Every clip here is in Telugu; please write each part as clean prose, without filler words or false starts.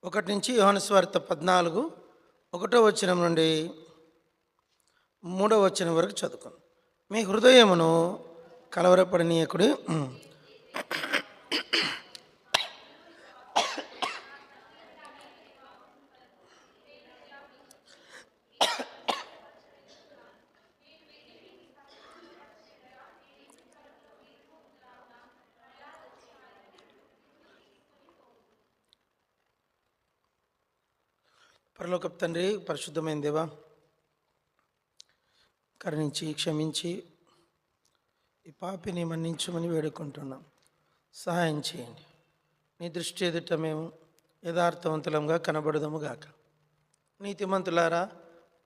ఒకటి నుంచి యోహాను సువార్త 14 ఒకటో వచనం నుండి 3వ వచనం వరకు చదువుకుందాం. మీ హృదయమును కలవరపడనీయకుడి, పరలోకపు తండ్రి, పరిశుద్ధమైన దేవా, కరుణించి క్షమించి ఈ పాపిని మన్నించమని వేడుకుంటున్నాం. సహాయం చేయండి. నీ దృష్టి ఎదుట మేము యథార్థవంతులంగా కనబడదము గాక. నీతిమంతులారా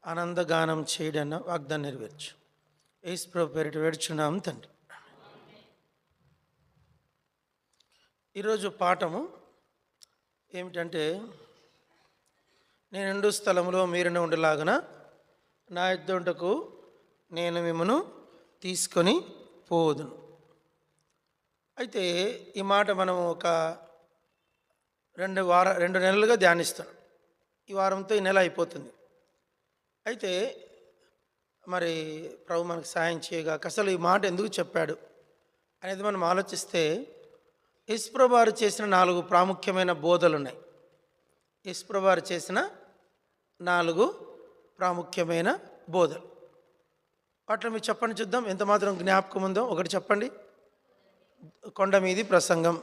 ఆనందగానం చేయడన్న వాగ్దానం నెరవేర్చు. యేసు ప్రభు పేరిట వేడుచున్నాం తండ్రి. ఈరోజు పాఠము ఏమిటంటే, నేనుండు స్థలంలో మీరును ఉండలాగున నా యొద్దకు నేను మిమ్మను తీసుకొని పోదును. అయితే ఈ మాట మనం ఒక 2 నెలలుగా ధ్యానిస్తున్నాం. ఈ వారంతో ఈ నెల అయిపోతుంది. అయితే మరి ప్రభు మనకు సాయం చేయగా అసలు ఈ మాట ఎందుకు చెప్పాడు అనేది మనం ఆలోచిస్తే, యేసుప్రభు వారు చేసిన 4 ప్రాముఖ్యమైన బోధలు ఉన్నాయి. యేసుప్రభు వారు చేసిన 4 ప్రాముఖ్యమైన బోధలు. వాటిలో మీరు చెప్పండి, చూద్దాం ఎంత మాత్రం జ్ఞాపకం ఉందో. ఒకటి చెప్పండి, కొండ మీది ప్రసంగం.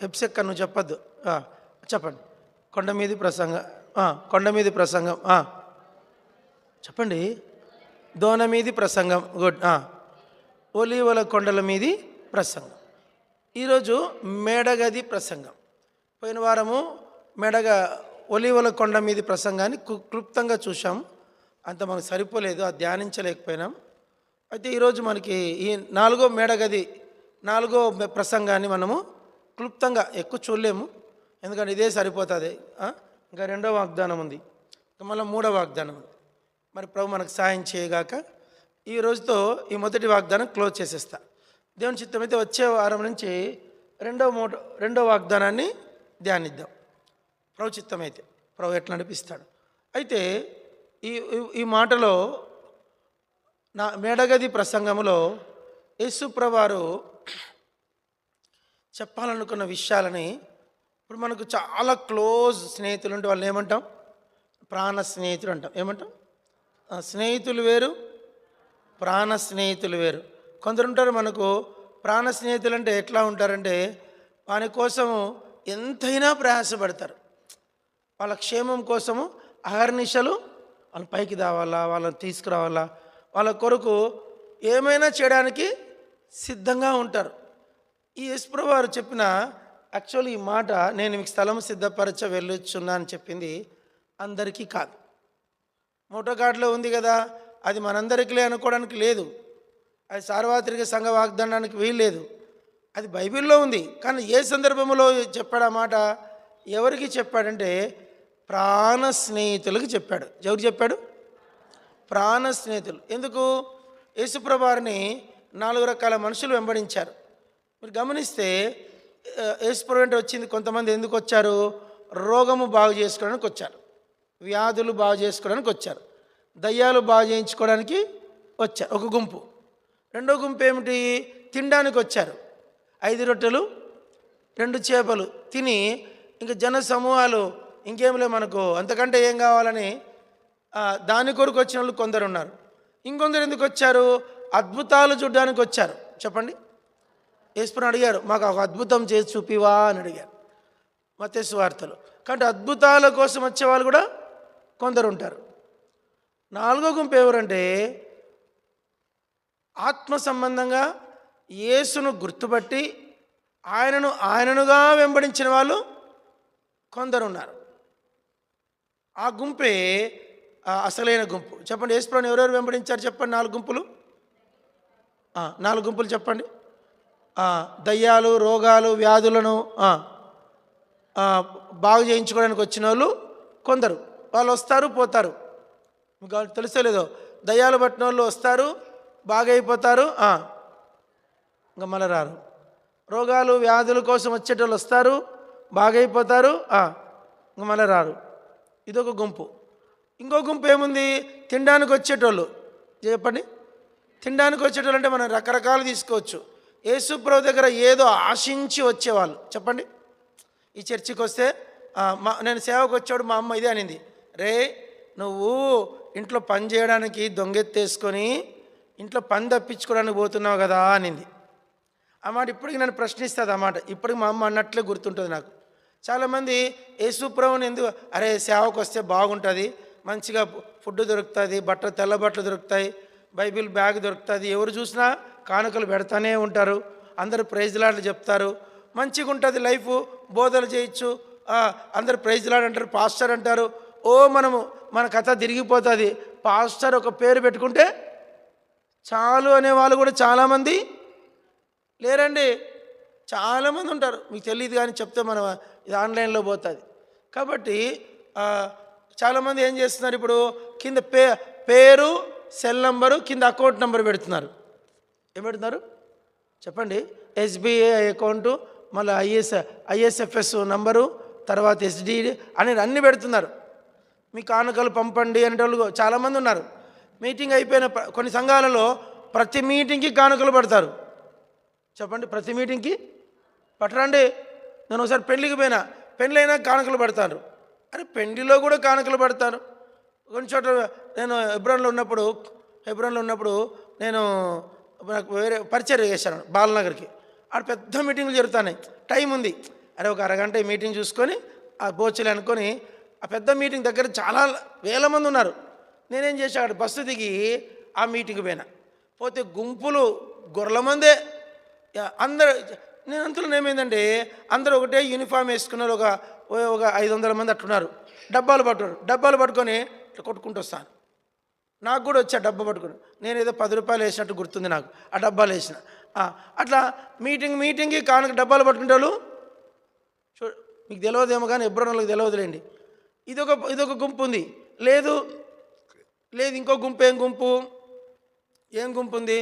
ఎప్సెక్క నువ్వు చెప్పద్దు, చెప్పండి. కొండ మీది ప్రసంగం చెప్పండి. దోన మీది ప్రసంగం, గుడ్. ఒలీవల కొండల మీది ప్రసంగం. ఈరోజు మేడగది ప్రసంగం. పోయిన వారము ఒలీవల కొండ మీది ప్రసంగాన్ని క్లుప్తంగా చూసాం. అంత మనకు సరిపోలేదు, అది ధ్యానించలేకపోయినాం. అయితే ఈరోజు మనకి ఈ 4వ మేడగది 4వ ప్రసంగాన్ని మనము క్లుప్తంగా ఎక్కువ చూడలేము, ఎందుకంటే ఇదే సరిపోతుంది. ఇంకా 2వ వాగ్దానం ఉంది, మళ్ళీ 3వ వాగ్దానం ఉంది. మరి ప్రభు మనకు సాయం చేయగాక ఈ రోజుతో ఈ మొదటి వాగ్దానం క్లోజ్ చేసేస్తా. దేవుని చిత్తమైతే వచ్చే వారం నుంచి 2వ వాగ్దానాన్ని ధ్యానిద్దాం. ప్రభు చిత్తమైతే ప్రభు ఎట్లా నడిపిస్తాడు. అయితే ఈ మాటలో నా మేడగది ప్రసంగంలో యేసుప్రభు వారు చెప్పాలనుకున్న విషయాలని, ఇప్పుడు మనకు చాలా క్లోజ్ స్నేహితులు ఉంటే వాళ్ళని ఏమంటాం? ప్రాణ స్నేహితులు అంటాం. ఏమంటాం? స్నేహితులు వేరు, ప్రాణ స్నేహితులు వేరు. కొందరు ఉంటారు మనకు ప్రాణ స్నేహితులు అంటే ఎట్లా ఉంటారంటే, వాని కోసము ఎంతైనా ప్రయాసపడతారు. వాళ్ళ క్షేమం కోసము అహర్నిశలు వాళ్ళ పైకి తేవాలా, వాళ్ళని తీసుకురావాలా, వాళ్ళ కొరకు ఏమైనా చేయడానికి సిద్ధంగా ఉంటారు. ఈ యేసుప్రభు వారు చెప్పిన యాక్చువల్లీ ఈ మాట, నేను మీకు స్థలం సిద్ధపరచ వెళ్ళొచ్చున్నా అని చెప్పింది అందరికీ కాదు. మోటోకాట్లో ఉంది కదా, అది మనందరికీ అనుకోవడానికి లేదు. అది సార్వత్రిక సంఘ వాగ్దానానికి వీల్లేదు. అది బైబిల్లో ఉంది. కానీ ఏ సందర్భంలో చెప్పాడు ఆ మాట? ఎవరికి చెప్పాడంటే ప్రాణ స్నేహితులకు చెప్పాడు. ఎవరికి చెప్పాడు? ప్రాణ స్నేహితులు. ఎందుకు? యేసుప్రభు వారిని 4 రకాల మనుషులు వెంబడించారు. మీరు గమనిస్తే యేసుప్రభు వెంట వచ్చింది కొంతమంది. ఎందుకు వచ్చారు? రోగము బాగు చేసుకోవడానికి వచ్చారు, వ్యాధులు బాగు చేసుకోవడానికి వచ్చారు, దయ్యాలు బాగు చేయించుకోవడానికి వచ్చారు ఒక గుంపు. 2వ గుంపు ఏమిటి? తినడానికి వచ్చారు. 5 రొట్టెలు 2 చేపలు తిని ఇంకా జన సమూహాలు ఇంకేంలే మనకు అంతకంటే ఏం కావాలని దాని కొరకు వచ్చిన వాళ్ళు కొందరు ఉన్నారు. ఇంకొందరు ఎందుకు వచ్చారు? అద్భుతాలు చూడడానికి వచ్చారు. చెప్పండి. యేసుప్రభుని అడిగారు, మాకు ఒక అద్భుతం చేసి చూపివా అని అడిగారు మత్తయి సువార్తలో. కాబట్టి అద్భుతాల కోసం వచ్చేవాళ్ళు కూడా కొందరు ఉంటారు. 4వ గుంపు ఎవరంటే ఆత్మ సంబంధంగా యేసును గుర్తుపట్టి ఆయననుగా వెంబడించిన వాళ్ళు కొందరు ఉన్నారు. ఆ గుంపే అసలైన గుంపు. చెప్పండి, యేసుప్రభుని ఎవరెవరు వెంబడించారు? చెప్పండి. 4 గుంపులు. 4 గుంపులు చెప్పండి. దయ్యాలు, రోగాలు, వ్యాధులను బాగు చేయించుకోవడానికి వచ్చిన వాళ్ళు కొందరు. వాళ్ళు వస్తారు, పోతారు. మీకు తెలుసలేదో, దయ్యాలు పట్టిన వాళ్ళు వస్తారు, బాగైపోతారు, ఇంకా మళ్ళీ రారు. రోగాలు, వ్యాధుల కోసం వచ్చేటోళ్ళు వస్తారు, బాగైపోతారు, ఇంక మళ్ళీ రారు. ఇదొక గుంపు. ఇంకో గుంపు ఏముంది? తినడానికి వచ్చేటోళ్ళు. చెప్పండి. తినడానికి వచ్చేటోళ్ళు అంటే మనం రకరకాలు తీసుకోవచ్చు. యేసుప్రభు దగ్గర ఏదో ఆశించి వచ్చేవాళ్ళు. చెప్పండి. ఈ చర్చికి వస్తే నేను సేవకు వచ్చాడు, మా అమ్మ ఇదే అనింది, రే నువ్వు ఇంట్లో పని చేయడానికి దొంగెత్తేసుకొని ఇంట్లో పని తప్పించుకోవడానికి పోతున్నావు కదా అనింది. ఆ మాట ఇప్పటికి నన్ను ప్రశ్నిస్తుంది. ఆ మాట ఇప్పటికి మా అమ్మ అన్నట్లే గుర్తుంటుంది నాకు. చాలామంది యేసుప్రభుని ఎందుకు, అరే సేవకు వస్తే బాగుంటుంది, మంచిగా ఫుడ్ దొరుకుతుంది, తెల్ల బట్టలు దొరుకుతాయి, బైబిల్ బ్యాగ్ దొరుకుతుంది, ఎవరు చూసినా కానుకలు పెడతానే ఉంటారు, అందరూ ప్రైజ్లాట్లు చెప్తారు, మంచిగా ఉంటుంది లైఫ్, బోధలు చేయొచ్చు, అందరు ప్రైజ్లాడ్ అంటారు, పాస్టర్ అంటారు. మన కథ తిరిగిపోతుంది. పాస్టర్ ఒక పేరు పెట్టుకుంటే చాలు అనే వాళ్ళు కూడా చాలామంది లేరండి. చాలామంది ఉంటారు, మీకు తెలియదు కానీ చెప్తే మనం ఇది ఆన్లైన్లో పోతుంది. కాబట్టి చాలామంది ఏం చేస్తున్నారు, ఇప్పుడు కింద పేరు, సెల్ నంబరు, కింద అకౌంట్ నెంబర్ పెడుతున్నారు. ఏం పెడుతున్నారు చెప్పండి? ఎస్బీఐ అకౌంటు, మళ్ళీ ఐఎస్ఎఫ్ఎస్ నంబరు, తర్వాత ఎస్డి అని అన్నీ పెడుతున్నారు. మీ కానుకలు పంపండి అనేటోళ్ళు చాలామంది ఉన్నారు. మీటింగ్ అయిపోయిన కొన్ని సంఘాలలో ప్రతి మీటింగ్కి కానుకలు పడతారు. చెప్పండి, ప్రతి మీటింగ్కి పట్టరండి. నేను ఒకసారి పెళ్ళికి పోయినా, పెళ్ళైనా కానుకలు పడతారు. అరే పెళ్లిలో కూడా కానుకలు పడతారు. కొన్ని చోట్ల నేను హెబ్రోన్లో ఉన్నప్పుడు నేను నాకు వేరే పరిచయం చేశాను బాలనగర్కి. ఆడ పెద్ద మీటింగ్లు జరుగుతున్నాయి, టైం ఉంది. అరే ఒక అరగంట ఈ మీటింగ్ చూసుకొని ఆ బోచలే అనుకొని ఆ పెద్ద మీటింగ్ దగ్గర చాలా వేల మంది ఉన్నారు. నేనేం చేశాడు, బస్సు దిగి ఆ మీటింగ్కి పోతే గుంపులు గొర్రెల మందే అందరూ. నేను అంతలో ఏమైందంటే అందరూ ఒకటే యూనిఫామ్ వేసుకున్నారు, ఒక 500 మంది అట్టున్నారు. డబ్బాలు పట్టుకొని ఇట్లా కొట్టుకుంటూ వస్తాను. నాకు కూడా వచ్చా డబ్బా పట్టుకుని, నేను ఏదో 10 రూపాయలు వేసినట్టు గుర్తుంది నాకు, ఆ డబ్బాలు వేసిన. అట్లా మీటింగ్కి కానుక డబ్బాలు పట్టుకుంటే వాళ్ళు మీకు తెలియదేమో కానీ ఎబ్రోన్లకు తెలియదులేండి. ఇదొక గుంపు ఉంది. లేదు ఇంకో గుంపు. ఏం గుంపు ఉంది?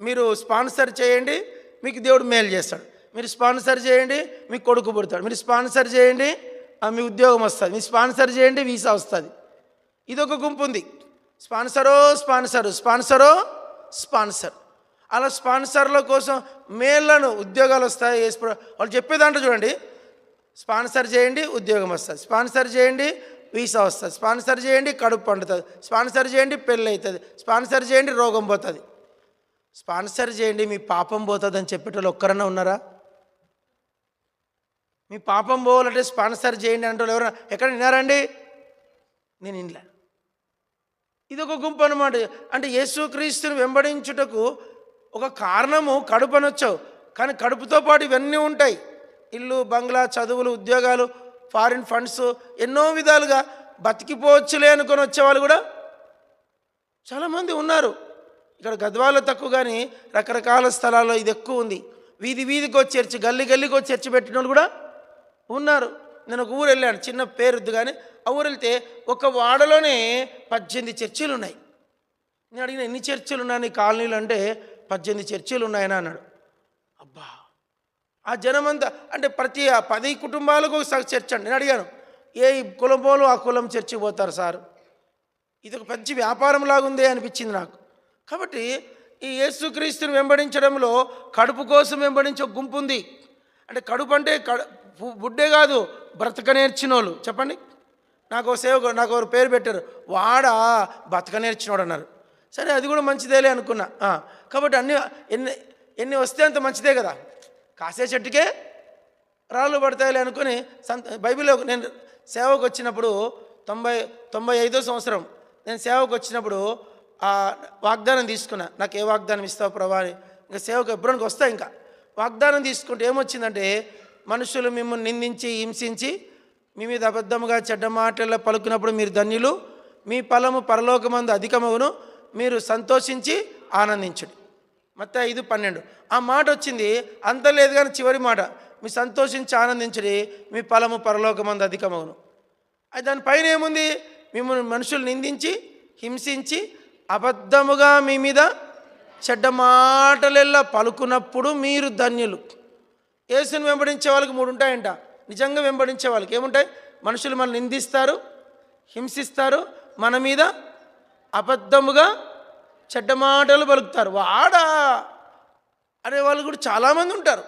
మీరు స్పాన్సర్ చేయండి, మీకు దేవుడు మేలు చేస్తాడు. మీరు స్పాన్సర్ చేయండి, మీకు కొడుకు పుడతాడు. మీరు స్పాన్సర్ చేయండి, మీ ఉద్యోగం వస్తుంది. మీరు స్పాన్సర్ చేయండి, వీసా వస్తుంది. ఇదొక గుంపు ఉంది. స్పాన్సర్. అలా స్పాన్సర్ల కోసం మేళ్లను ఉద్యోగాలు వస్తాయి. వాళ్ళు చెప్పేదాంట్లో చూడండి, స్పాన్సర్ చేయండి ఉద్యోగం వస్తుంది, స్పాన్సర్ చేయండి వీసా వస్తుంది, స్పాన్సర్ చేయండి కడుపు పండుతుంది, స్పాన్సర్ చేయండి పెళ్ళి అవుతుంది, స్పాన్సర్ చేయండి రోగం పోతుంది, స్పాన్సర్ చేయండి మీ పాపం పోతుంది అని చెప్పేటోళ్ళు ఒక్కరన్నా ఉన్నారా? మీ పాపం పోవాలంటే స్పాన్సర్ చేయండి అంటే ఎవరైనా ఎక్కడ విన్నారండి? నేను వినలే. ఇదొక గుంపు అన్నమాట. అంటే యేసుక్రీస్తుని వెంబడించుటకు ఒక కారణము కడుపు అనొచ్చావు, కానీ కడుపుతో పాటు ఇవన్నీ ఉంటాయి. ఇల్లు, బంగ్లా, చదువులు, ఉద్యోగాలు, ఫారిన్ ఫండ్స్, ఎన్నో విధాలుగా బతికిపోవచ్చులే అనుకొని వచ్చేవాళ్ళు కూడా చాలామంది ఉన్నారు. ఇక్కడ గద్వాలో తక్కువ కానీ రకరకాల స్థలాల్లో ఇది ఎక్కువ ఉంది. వీధికి వచ్చి చర్చి, గల్లీకి వచ్చి చర్చి పెట్టిన వాళ్ళు కూడా ఉన్నారు. నేను ఒక ఊరు వెళ్ళాను, చిన్న పేరుద్దు కానీ ఆ ఊరు వెళ్తే ఒక వాడలోనే 18 చర్చిలు ఉన్నాయి. నేను అడిగిన ఎన్ని చర్చిలు ఉన్నాయి కాలనీలు అంటే 18 చర్చిలు ఉన్నాయని అన్నాడు. అబ్బా, ఆ జనమంతా అంటే ప్రతి 10 కుటుంబాలకు ఒక చర్చ్ అండి. నేను అడిగాను, ఏ కులం పోలు ఆ కులం చర్చికి పోతారు సార్, ఇది ఒక పెద్ద వ్యాపారం లాగుందే అనిపించింది నాకు. కాబట్టి ఈ యేసుక్రీస్తుని వెంబడించడంలో కడుపు కోసం వెంబడించే ఒక గుంపు ఉంది. అంటే కడుపు అంటే బుడ్డే కాదు, బ్రతక నేర్చినోళ్ళు. చెప్పండి, నాకు ఒక పేరు పెట్టారు, వాడా బతక నేర్చినోడు అన్నారు. సరే అది కూడా మంచిదేలే అనుకున్నా. కాబట్టి ఎన్ని వస్తే అంత మంచిదే కదా, కాసే చెట్టుకే రాళ్ళు పడతాయిలే అనుకుని బైబిల్లో నేను సేవకు వచ్చినప్పుడు 95వ సంవత్సరం నేను సేవకు వచ్చినప్పుడు వాగ్దానం తీసుకున్నా. నాకు ఏ వాగ్దానం ఇస్తావు ప్రభా అని. ఇంకా సేవకు ఎబ్రోన్కి వస్తా. ఇంకా వాగ్దానం తీసుకుంటే ఏమొచ్చిందంటే, మనుషులు మిమ్మల్ని నిందించి హింసించి మీ మీద అబద్ధముగా చెడ్డ మాటల్లో పలుకున్నప్పుడు మీరు ధన్యులు, మీ ఫలము పరలోకమందు అధికమవును, మీరు సంతోషించి ఆనందించుడి. మత్తయి 5:12 ఆ మాట వచ్చింది. అంత లేదు కానీ చివరి మాట, మీ సంతోషించి ఆనందించుడి, మీ ఫలము పరలోకమందు అధికమవును. అది దానిపైన ఏముంది? మిమ్మల్ని మనుషులు నిందించి హింసించి అబద్ధముగా మీ మీద చెడ్డ మాటలెల్లా పలుకున్నప్పుడు మీరు ధన్యులు. యేసుని వెంబడించే వాళ్ళకి 3 ఉంటాయంట. నిజంగా వెంబడించే వాళ్ళకి ఏముంటాయి? మనుషులు మనల్ని నిందిస్తారు, హింసిస్తారు, మన మీద అబద్ధముగా చెడ్డ మాటలు పలుకుతారు. వాడా అనే వాళ్ళు కూడా చాలామంది ఉంటారు.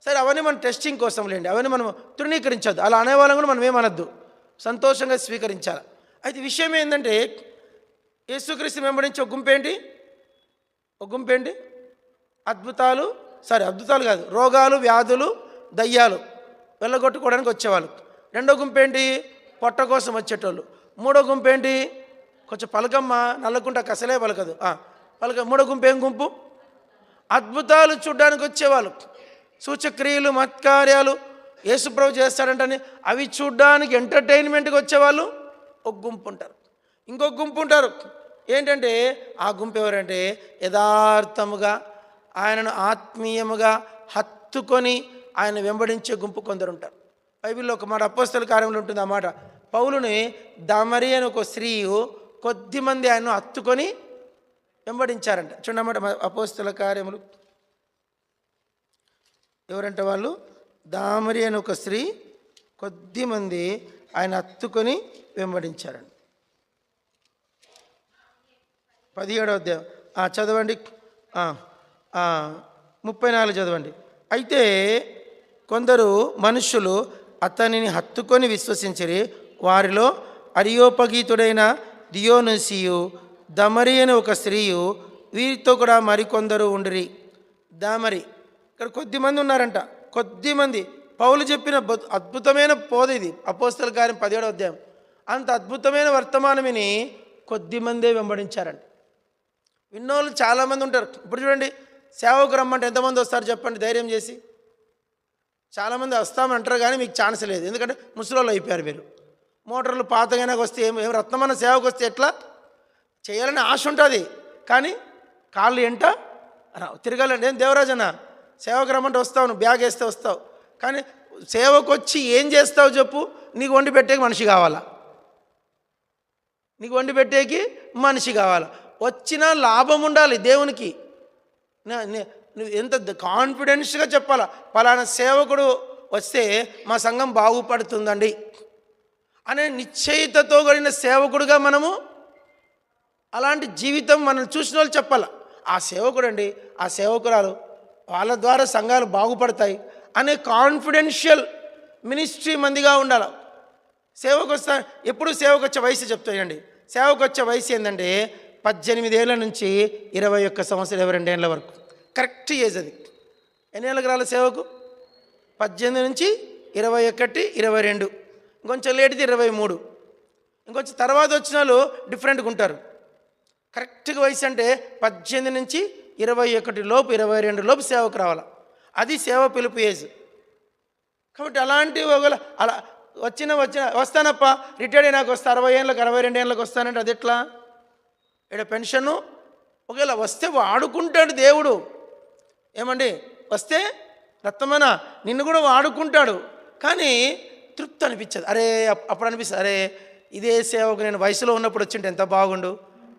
సరే, అవన్నీ మనం టెస్టింగ్ కోసం లేండి, అవన్నీ మనం తృణీకరించద్దు. అలా అనేవాళ్ళని కూడా మనం ఏమనద్దు, సంతోషంగా స్వీకరించాలి. అయితే విషయం ఏంటంటే, యేసుక్రీస్తు వెంబడించే ఒక గుంపు ఏంటి? అద్భుతాలు కాదు, రోగాలు, వ్యాధులు, దయ్యాలు వెళ్ళగొట్టుకోవడానికి వచ్చేవాళ్ళు. రెండో గుంపు ఏంటి? పొట్ట కోసం వచ్చేటోళ్ళు. మూడో గుంపు ఏంటి? కొంచెం పలకమ్మ, నల్లకుంట కసలే పలకదు, మూడో గుంపు ఏం గుంపు? అద్భుతాలు చూడ్డానికి వచ్చేవాళ్ళు. సూచక్రియలు, మత్కార్యాలు యేసుప్రభు చేస్తాడంటని అవి చూడ్డానికి ఎంటర్టైన్మెంట్కి వచ్చేవాళ్ళు ఒక గుంపు ఉంటారు. ఇంకొక గుంపు ఉంటారు. ఏంటంటే ఆ గుంపు ఎవరంటే యథార్థముగా ఆయనను ఆత్మీయముగా హత్తుకొని ఆయన వెంబడించే గుంపు కొందరు ఉంటారు. బైబిల్లో ఒక మాట అపోస్తల కార్యంలో ఉంటుంది. ఆ మాట, పౌలుని దమరి అని ఒక స్త్రీయు కొద్దిమంది ఆయనను హత్తుకొని వెంబడించారంట. చూడమాట అపోస్తల కార్యములు. ఎవరంటే వాళ్ళు, దామరి అని ఒక స్త్రీ కొద్దిమంది ఆయన హత్తుకొని వెంబడించారంట. 17వ అధ్యాయం చదవండి, 34 చదవండి. అయితే కొందరు మనుషులు అతనిని హత్తుకొని విశ్వసించిరి. వారిలో అరియోపగీతుడైన దియోనుసియు, దమరి అని ఒక స్త్రీయు, వీరితో కూడా మరికొందరు ఉండిరి. దామరి ఇక్కడ కొద్దిమంది ఉన్నారంట. కొద్దిమంది పౌలు చెప్పిన అద్భుతమైన బోధ ఇది. అపోస్తల కార్యం 17వ అధ్యాయం. అంత అద్భుతమైన వర్తమానమిని కొద్దిమందే వెంబడించారంట. విన్నోళ్ళు చాలామంది ఉంటారు. ఇప్పుడు చూడండి, సేవకు రమ్మంటే ఎంతమంది వస్తారు చెప్పండి ధైర్యం చేసి? చాలామంది వస్తామంటారు, కానీ మీకు ఛాన్స్ లేదు. ఎందుకంటే ముసలోళ్ళు అయిపోయారు మీరు. మోటార్లు పాతగానే వస్తే ఏం రత్నమైన సేవకు వస్తే ఎట్లా చేయాలని ఆశ ఉంటుంది, కానీ కాళ్ళు ఎంట తిరగాలండి. ఏం దేవరాజన్న, సేవకు రమ్మంటే వస్తావు, నువ్వు బ్యాగ్ వేస్తే వస్తావు, కానీ సేవకు వచ్చి ఏం చేస్తావు చెప్పు? నీకు వండి పెట్టేకి మనిషి కావాలా? నీకు వండి పెట్టేకి మనిషి కావాలా? వచ్చినా లాభం ఉండాలి దేవునికి. నువ్వు ఎంత కాన్ఫిడెన్స్గా చెప్పాలా, పలానా సేవకుడు వస్తే మా సంఘం బాగుపడుతుందండి అనే నిశ్చయితతో కూడిన సేవకుడుగా మనము అలాంటి జీవితం మనం చూసిన వాళ్ళు చెప్పాలి. ఆ సేవకుడు అండి, ఆ సేవకురాలు, వాళ్ళ ద్వారా సంఘాలు బాగుపడతాయి అనే కాన్ఫిడెన్షియల్ మినిస్ట్రీ మందిగా ఉండాలి. సేవకు వస్తా ఎప్పుడు సేవకు వచ్చే వయసు చెప్తాయండి. సేవకు వచ్చే వయసు ఏంటంటే 18 ఏళ్ళ నుంచి 21 సంవత్సరాలు, 22 ఏళ్ళ వరకు కరెక్ట్ ఏజ్ అది. ఎన్ని ఏళ్ళకి రాలి సేవకు? 18 నుంచి 21, 22, ఇంకొంచెం లేటిది 23, ఇంకొంచెం తర్వాత వచ్చిన వాళ్ళు డిఫరెంట్గా ఉంటారు. కరెక్ట్గా వయసు అంటే 18 నుంచి 21 లోపు, 22 లోపు సేవకు రావాలి. అది సేవ పిలుపు ఏజ్. కాబట్టి అలాంటి ఒకవేళ అలా వస్తానప్ప రిటైర్డ్ అయినాక వస్తా 60 ఏళ్ళకి 62 ఏళ్ళకి వస్తానంటే అది ఎట్లా? ఇక్కడ పెన్షను ఒకవేళ వస్తే వాడుకుంటాడు దేవుడు. ఏమండి, వస్తే రత్నమన నిన్ను కూడా వాడుకుంటాడు, కానీ తృప్తి అనిపించదు. అరే అప్పుడు అనిపిస్తుంది, అరే ఇదే సేవకు నేను వయసులో ఉన్నప్పుడు వచ్చింటే ఎంత బాగుండు,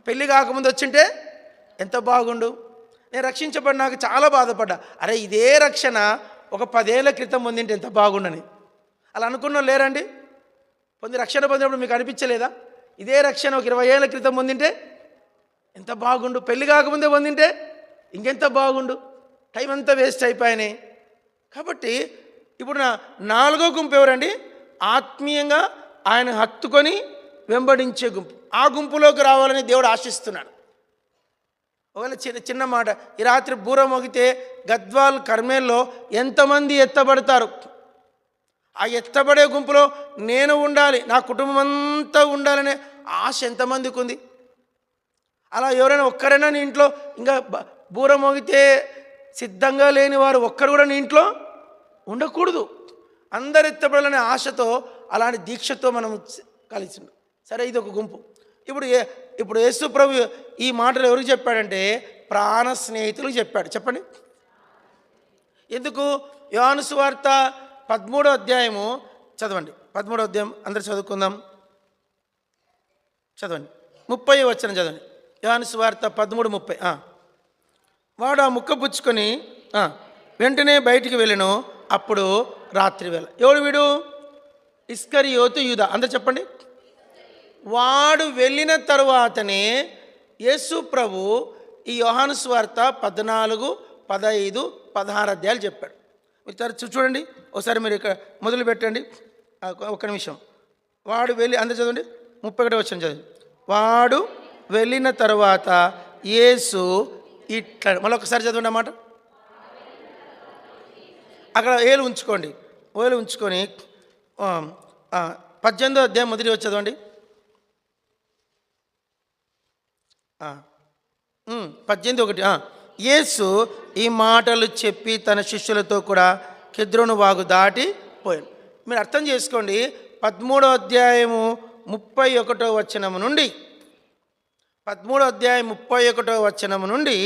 పెళ్ళి కాకముందు వచ్చింటే ఎంత బాగుండు, నేను రక్షించబడినాక చాలా బాధపడ్డా, అరే ఇదే రక్షణ ఒక 10 ఏళ్ళ క్రితం పొందింటే ఎంత బాగుండని. అలా అనుకున్న లేరండి? రక్షణ పొందినప్పుడు మీకు అనిపించలేదా? ఇదే రక్షణ ఒక 20 ఏళ్ళ క్రితం పొందింటే ఎంత బాగుండు, పెళ్ళి కాకముందే పొందింటే ఇంకెంత బాగుండు, టైం అంతా వేస్ట్ అయిపోయినాయి. కాబట్టి ఇప్పుడు నాలుగో గుంపు ఎవరండి? ఆత్మీయంగా ఆయన హత్తుకొని వెంబడించే గుంపు. ఆ గుంపులోకి రావాలని దేవుడు ఆశిస్తున్నాడు. ఒకవేళ చిన్న మాట, ఈ రాత్రి బూర మోగితే గద్వాల్ కర్మేల్లో ఎంతమంది ఎత్తబడతారు? ఆ ఎత్తబడే గుంపులో నేను ఉండాలి, నా కుటుంబం అంతా ఉండాలనే ఆశ ఎంతమందికి ఉంది? అలా ఎవరైనా ఒక్కరైనా నీ ఇంట్లో ఇంకా బూర మోగితే సిద్ధంగా లేని వారు ఒక్కరు కూడా నీ ఇంట్లో ఉండకూడదు. అందరు ఎత్తబడాలనే ఆశతో, అలాంటి దీక్షతో మనం కలిసి. సరే, ఇది ఒక గుంపు. ఇప్పుడు యేసు ప్రభు ఈ మాటలు ఎవరికి చెప్పాడంటే ప్రాణ స్నేహితులకు చెప్పాడు. చెప్పండి ఎందుకు? యోహాను సువార్త 13వ అధ్యాయము చదవండి. 13వ అధ్యాయం అందరు చదువుకుందాం. చదవండి, 30వ వచనం చదవండి. యోహాను సువార్త 13:30. వాడు ఆ ముక్క పుచ్చుకొని వెంటనే బయటికి వెళ్ళను. అప్పుడు రాత్రి వేళ. ఎవడు వీడు? ఇస్కరియోతు యూదా. అందరు చెప్పండి. వాడు వెళ్ళిన తరువాతనే యేసు ప్రభు ఈ యోహాను సువార్త 14, 15, 16 అధ్యాయాలు చెప్పాడు. మీరు చూడండి ఒకసారి, మీరు ఇక్కడ మొదలు పెట్టండి. ఒక నిమిషం. వాడు వెళ్ళి, అందరు చదవండి, 31 వచనం చదవండి. వాడు వెళ్ళిన తరువాత యేసు ఇట్లా, మళ్ళీ ఒకసారి చదవండి అన్నమాట. అక్కడ ఏలు ఉంచుకోండి, ఓలు ఉంచుకొని 18వ అధ్యాయం మొదటి వచ్చి చదవండి. 18:1. యేసు ఈ మాటలు చెప్పి తన శిష్యులతో కూడా కెద్రోను వాగు దాటి పోయాడు. మీరు అర్థం చేసుకోండి. 13వ అధ్యాయము 31వ వచనము నుండి 13వ అధ్యాయం 31వ వచనము నుండి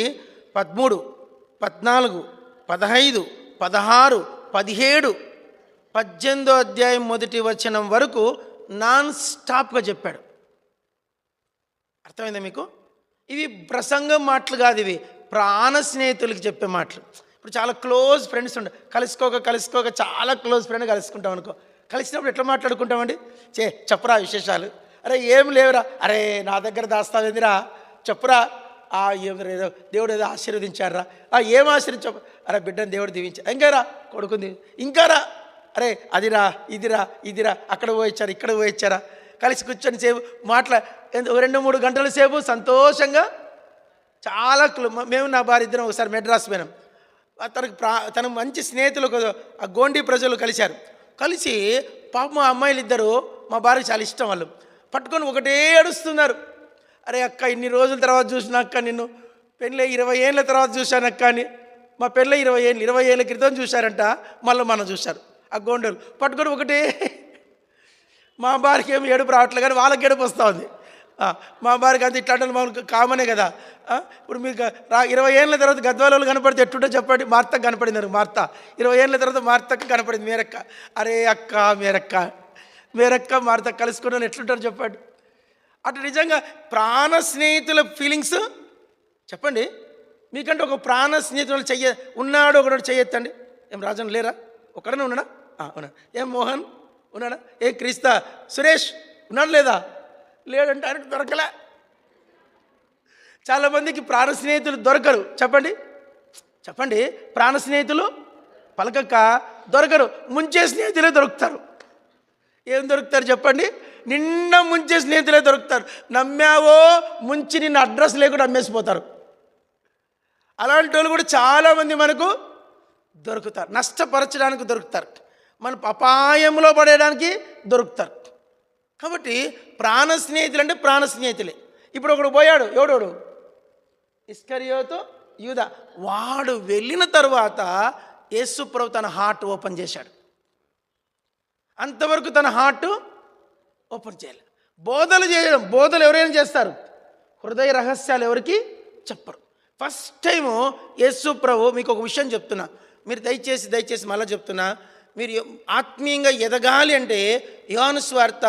13, 14, 15, 16, 17, 18వ అధ్యాయం మొదటి వచనం వరకు నాన్ స్టాప్గా చెప్పాడు. అర్థమైందా మీకు? ఇవి ప్రసంగం మాటలు కాదు, ఇవి ప్రాణ స్నేహితులకి చెప్పే మాటలు. ఇప్పుడు చాలా క్లోజ్ ఫ్రెండ్స్ కలుసుకోక చాలా క్లోజ్ ఫ్రెండ్ కలుసుకుంటాం అనుకో. కలిసినప్పుడు ఎట్లా మాట్లాడుకుంటామండి? చెప్పరా విశేషాలు. అరే ఏం లేవురా, అరే నా దగ్గర దాస్తావేందిరా, చెప్పురా. ఏదో దేవుడు ఏదో ఆశీర్వదించారా, ఏం చెప్పు. అరే బిడ్డను దేవుడు దీవించారు, ఇంకారా కొడుకుంది, ఇంకారా, అరే అదిరా ఇదిరా అక్కడ పోయిచ్చారా ఇక్కడ పోయిచ్చారా. కలిసి కూర్చొని సేపు 2-3 గంటల సేపు సంతోషంగా చాలా మేము నా భార్య ఇద్దరం ఒకసారి మెడ్రాస్ పోయినాం. తన మంచి స్నేహితులు ఆ గోండీ ప్రజలు కలిసి పాపం మా అమ్మాయిలు ఇద్దరు, మా భార్యకి చాలా ఇష్టం, వాళ్ళు పట్టుకొని ఒకటే ఏడుస్తున్నారు. అరే అక్క, ఇన్ని రోజుల తర్వాత చూసిన అక్క, నిన్ను పెళ్ళి 20 ఏళ్ళ తర్వాత చూశాను అక్క అని. మా పెళ్ళి 20 ఏళ్ళ క్రితం చూశారంట, మళ్ళీ మనం చూశారు. ఆ గోండోలు పట్టుకొని ఒకటే. మా భార్యకి ఏమి ఏడుపు రావట్లేదు, కానీ వాళ్ళకి ఏడుపు వస్తూ ఉంది. మా భార్యకి అంత ఇట్లాంటి మామూలు కామనే కదా. ఇప్పుడు మీకు 20 ఏళ్ళ తర్వాత గద్వాలలో కనపడితే ఎట్టుంటో చెప్పండి. మార్తకు కనపడింది, మార్త 20 ఏళ్ళ తర్వాత మార్తకు కనపడింది మేరక్క. అరే అక్క మేరక్క మార్త కలుసుకుని ఎట్లుంటారు చెప్పండి. అటు నిజంగా ప్రాణ స్నేహితుల ఫీలింగ్స్ చెప్పండి. మీకంటే ఒక ప్రాణ స్నేహితులు ఉన్నాడు, ఒకడు చెయ్యొద్దండి. ఏం రాజన్ లేరా? ఒకడనే ఉన్నాడా? ఉన్నాడు. ఏం మోహన్ ఉన్నాడా? ఏ క్రిస్తా సురేష్ ఉన్నాడు లేదా? లేడంటే ఆయనకు దొరకలే. చాలామందికి ప్రాణ స్నేహితులు దొరకరు. చెప్పండి ప్రాణ స్నేహితులు పలకక్క దొరకరు, ముంచే స్నేహితులే దొరుకుతారు. ఏం దొరుకుతారు చెప్పండి? నిన్న ముంచే స్నేహితులే దొరుకుతారు. నమ్మావో ముంచి నిన్న అడ్రస్ లేకుండా అమ్మేసిపోతారు. అలాంటి వాళ్ళు కూడా చాలామంది మనకు దొరుకుతారు. నష్టపరచడానికి దొరుకుతారు, మన అపాయంలో పడేయడానికి దొరుకుతారు. కాబట్టి ప్రాణ స్నేహితులు అంటే ప్రాణ స్నేహితులే. ఇప్పుడు ఒకడు పోయాడు, ఎవడోడు? ఇస్కరియోతు యూదా. వాడు వెళ్ళిన తరువాత యేసు ప్రభు తన హార్ట్ ఓపెన్ చేశాడు. అంతవరకు తన హార్ట్ ఓపెన్ చేయాలి. బోధలు ఎవరైనా చేస్తారు, హృదయ రహస్యాలు ఎవరికి చెప్పరు. ఫస్ట్ టైము యేసు ప్రభు, మీకు ఒక విషయం చెప్తున్నా, మీరు దయచేసి మళ్ళీ చెప్తున్నా, మీరు ఆత్మీయంగా ఎదగాలి అంటే యోహాను సువార్త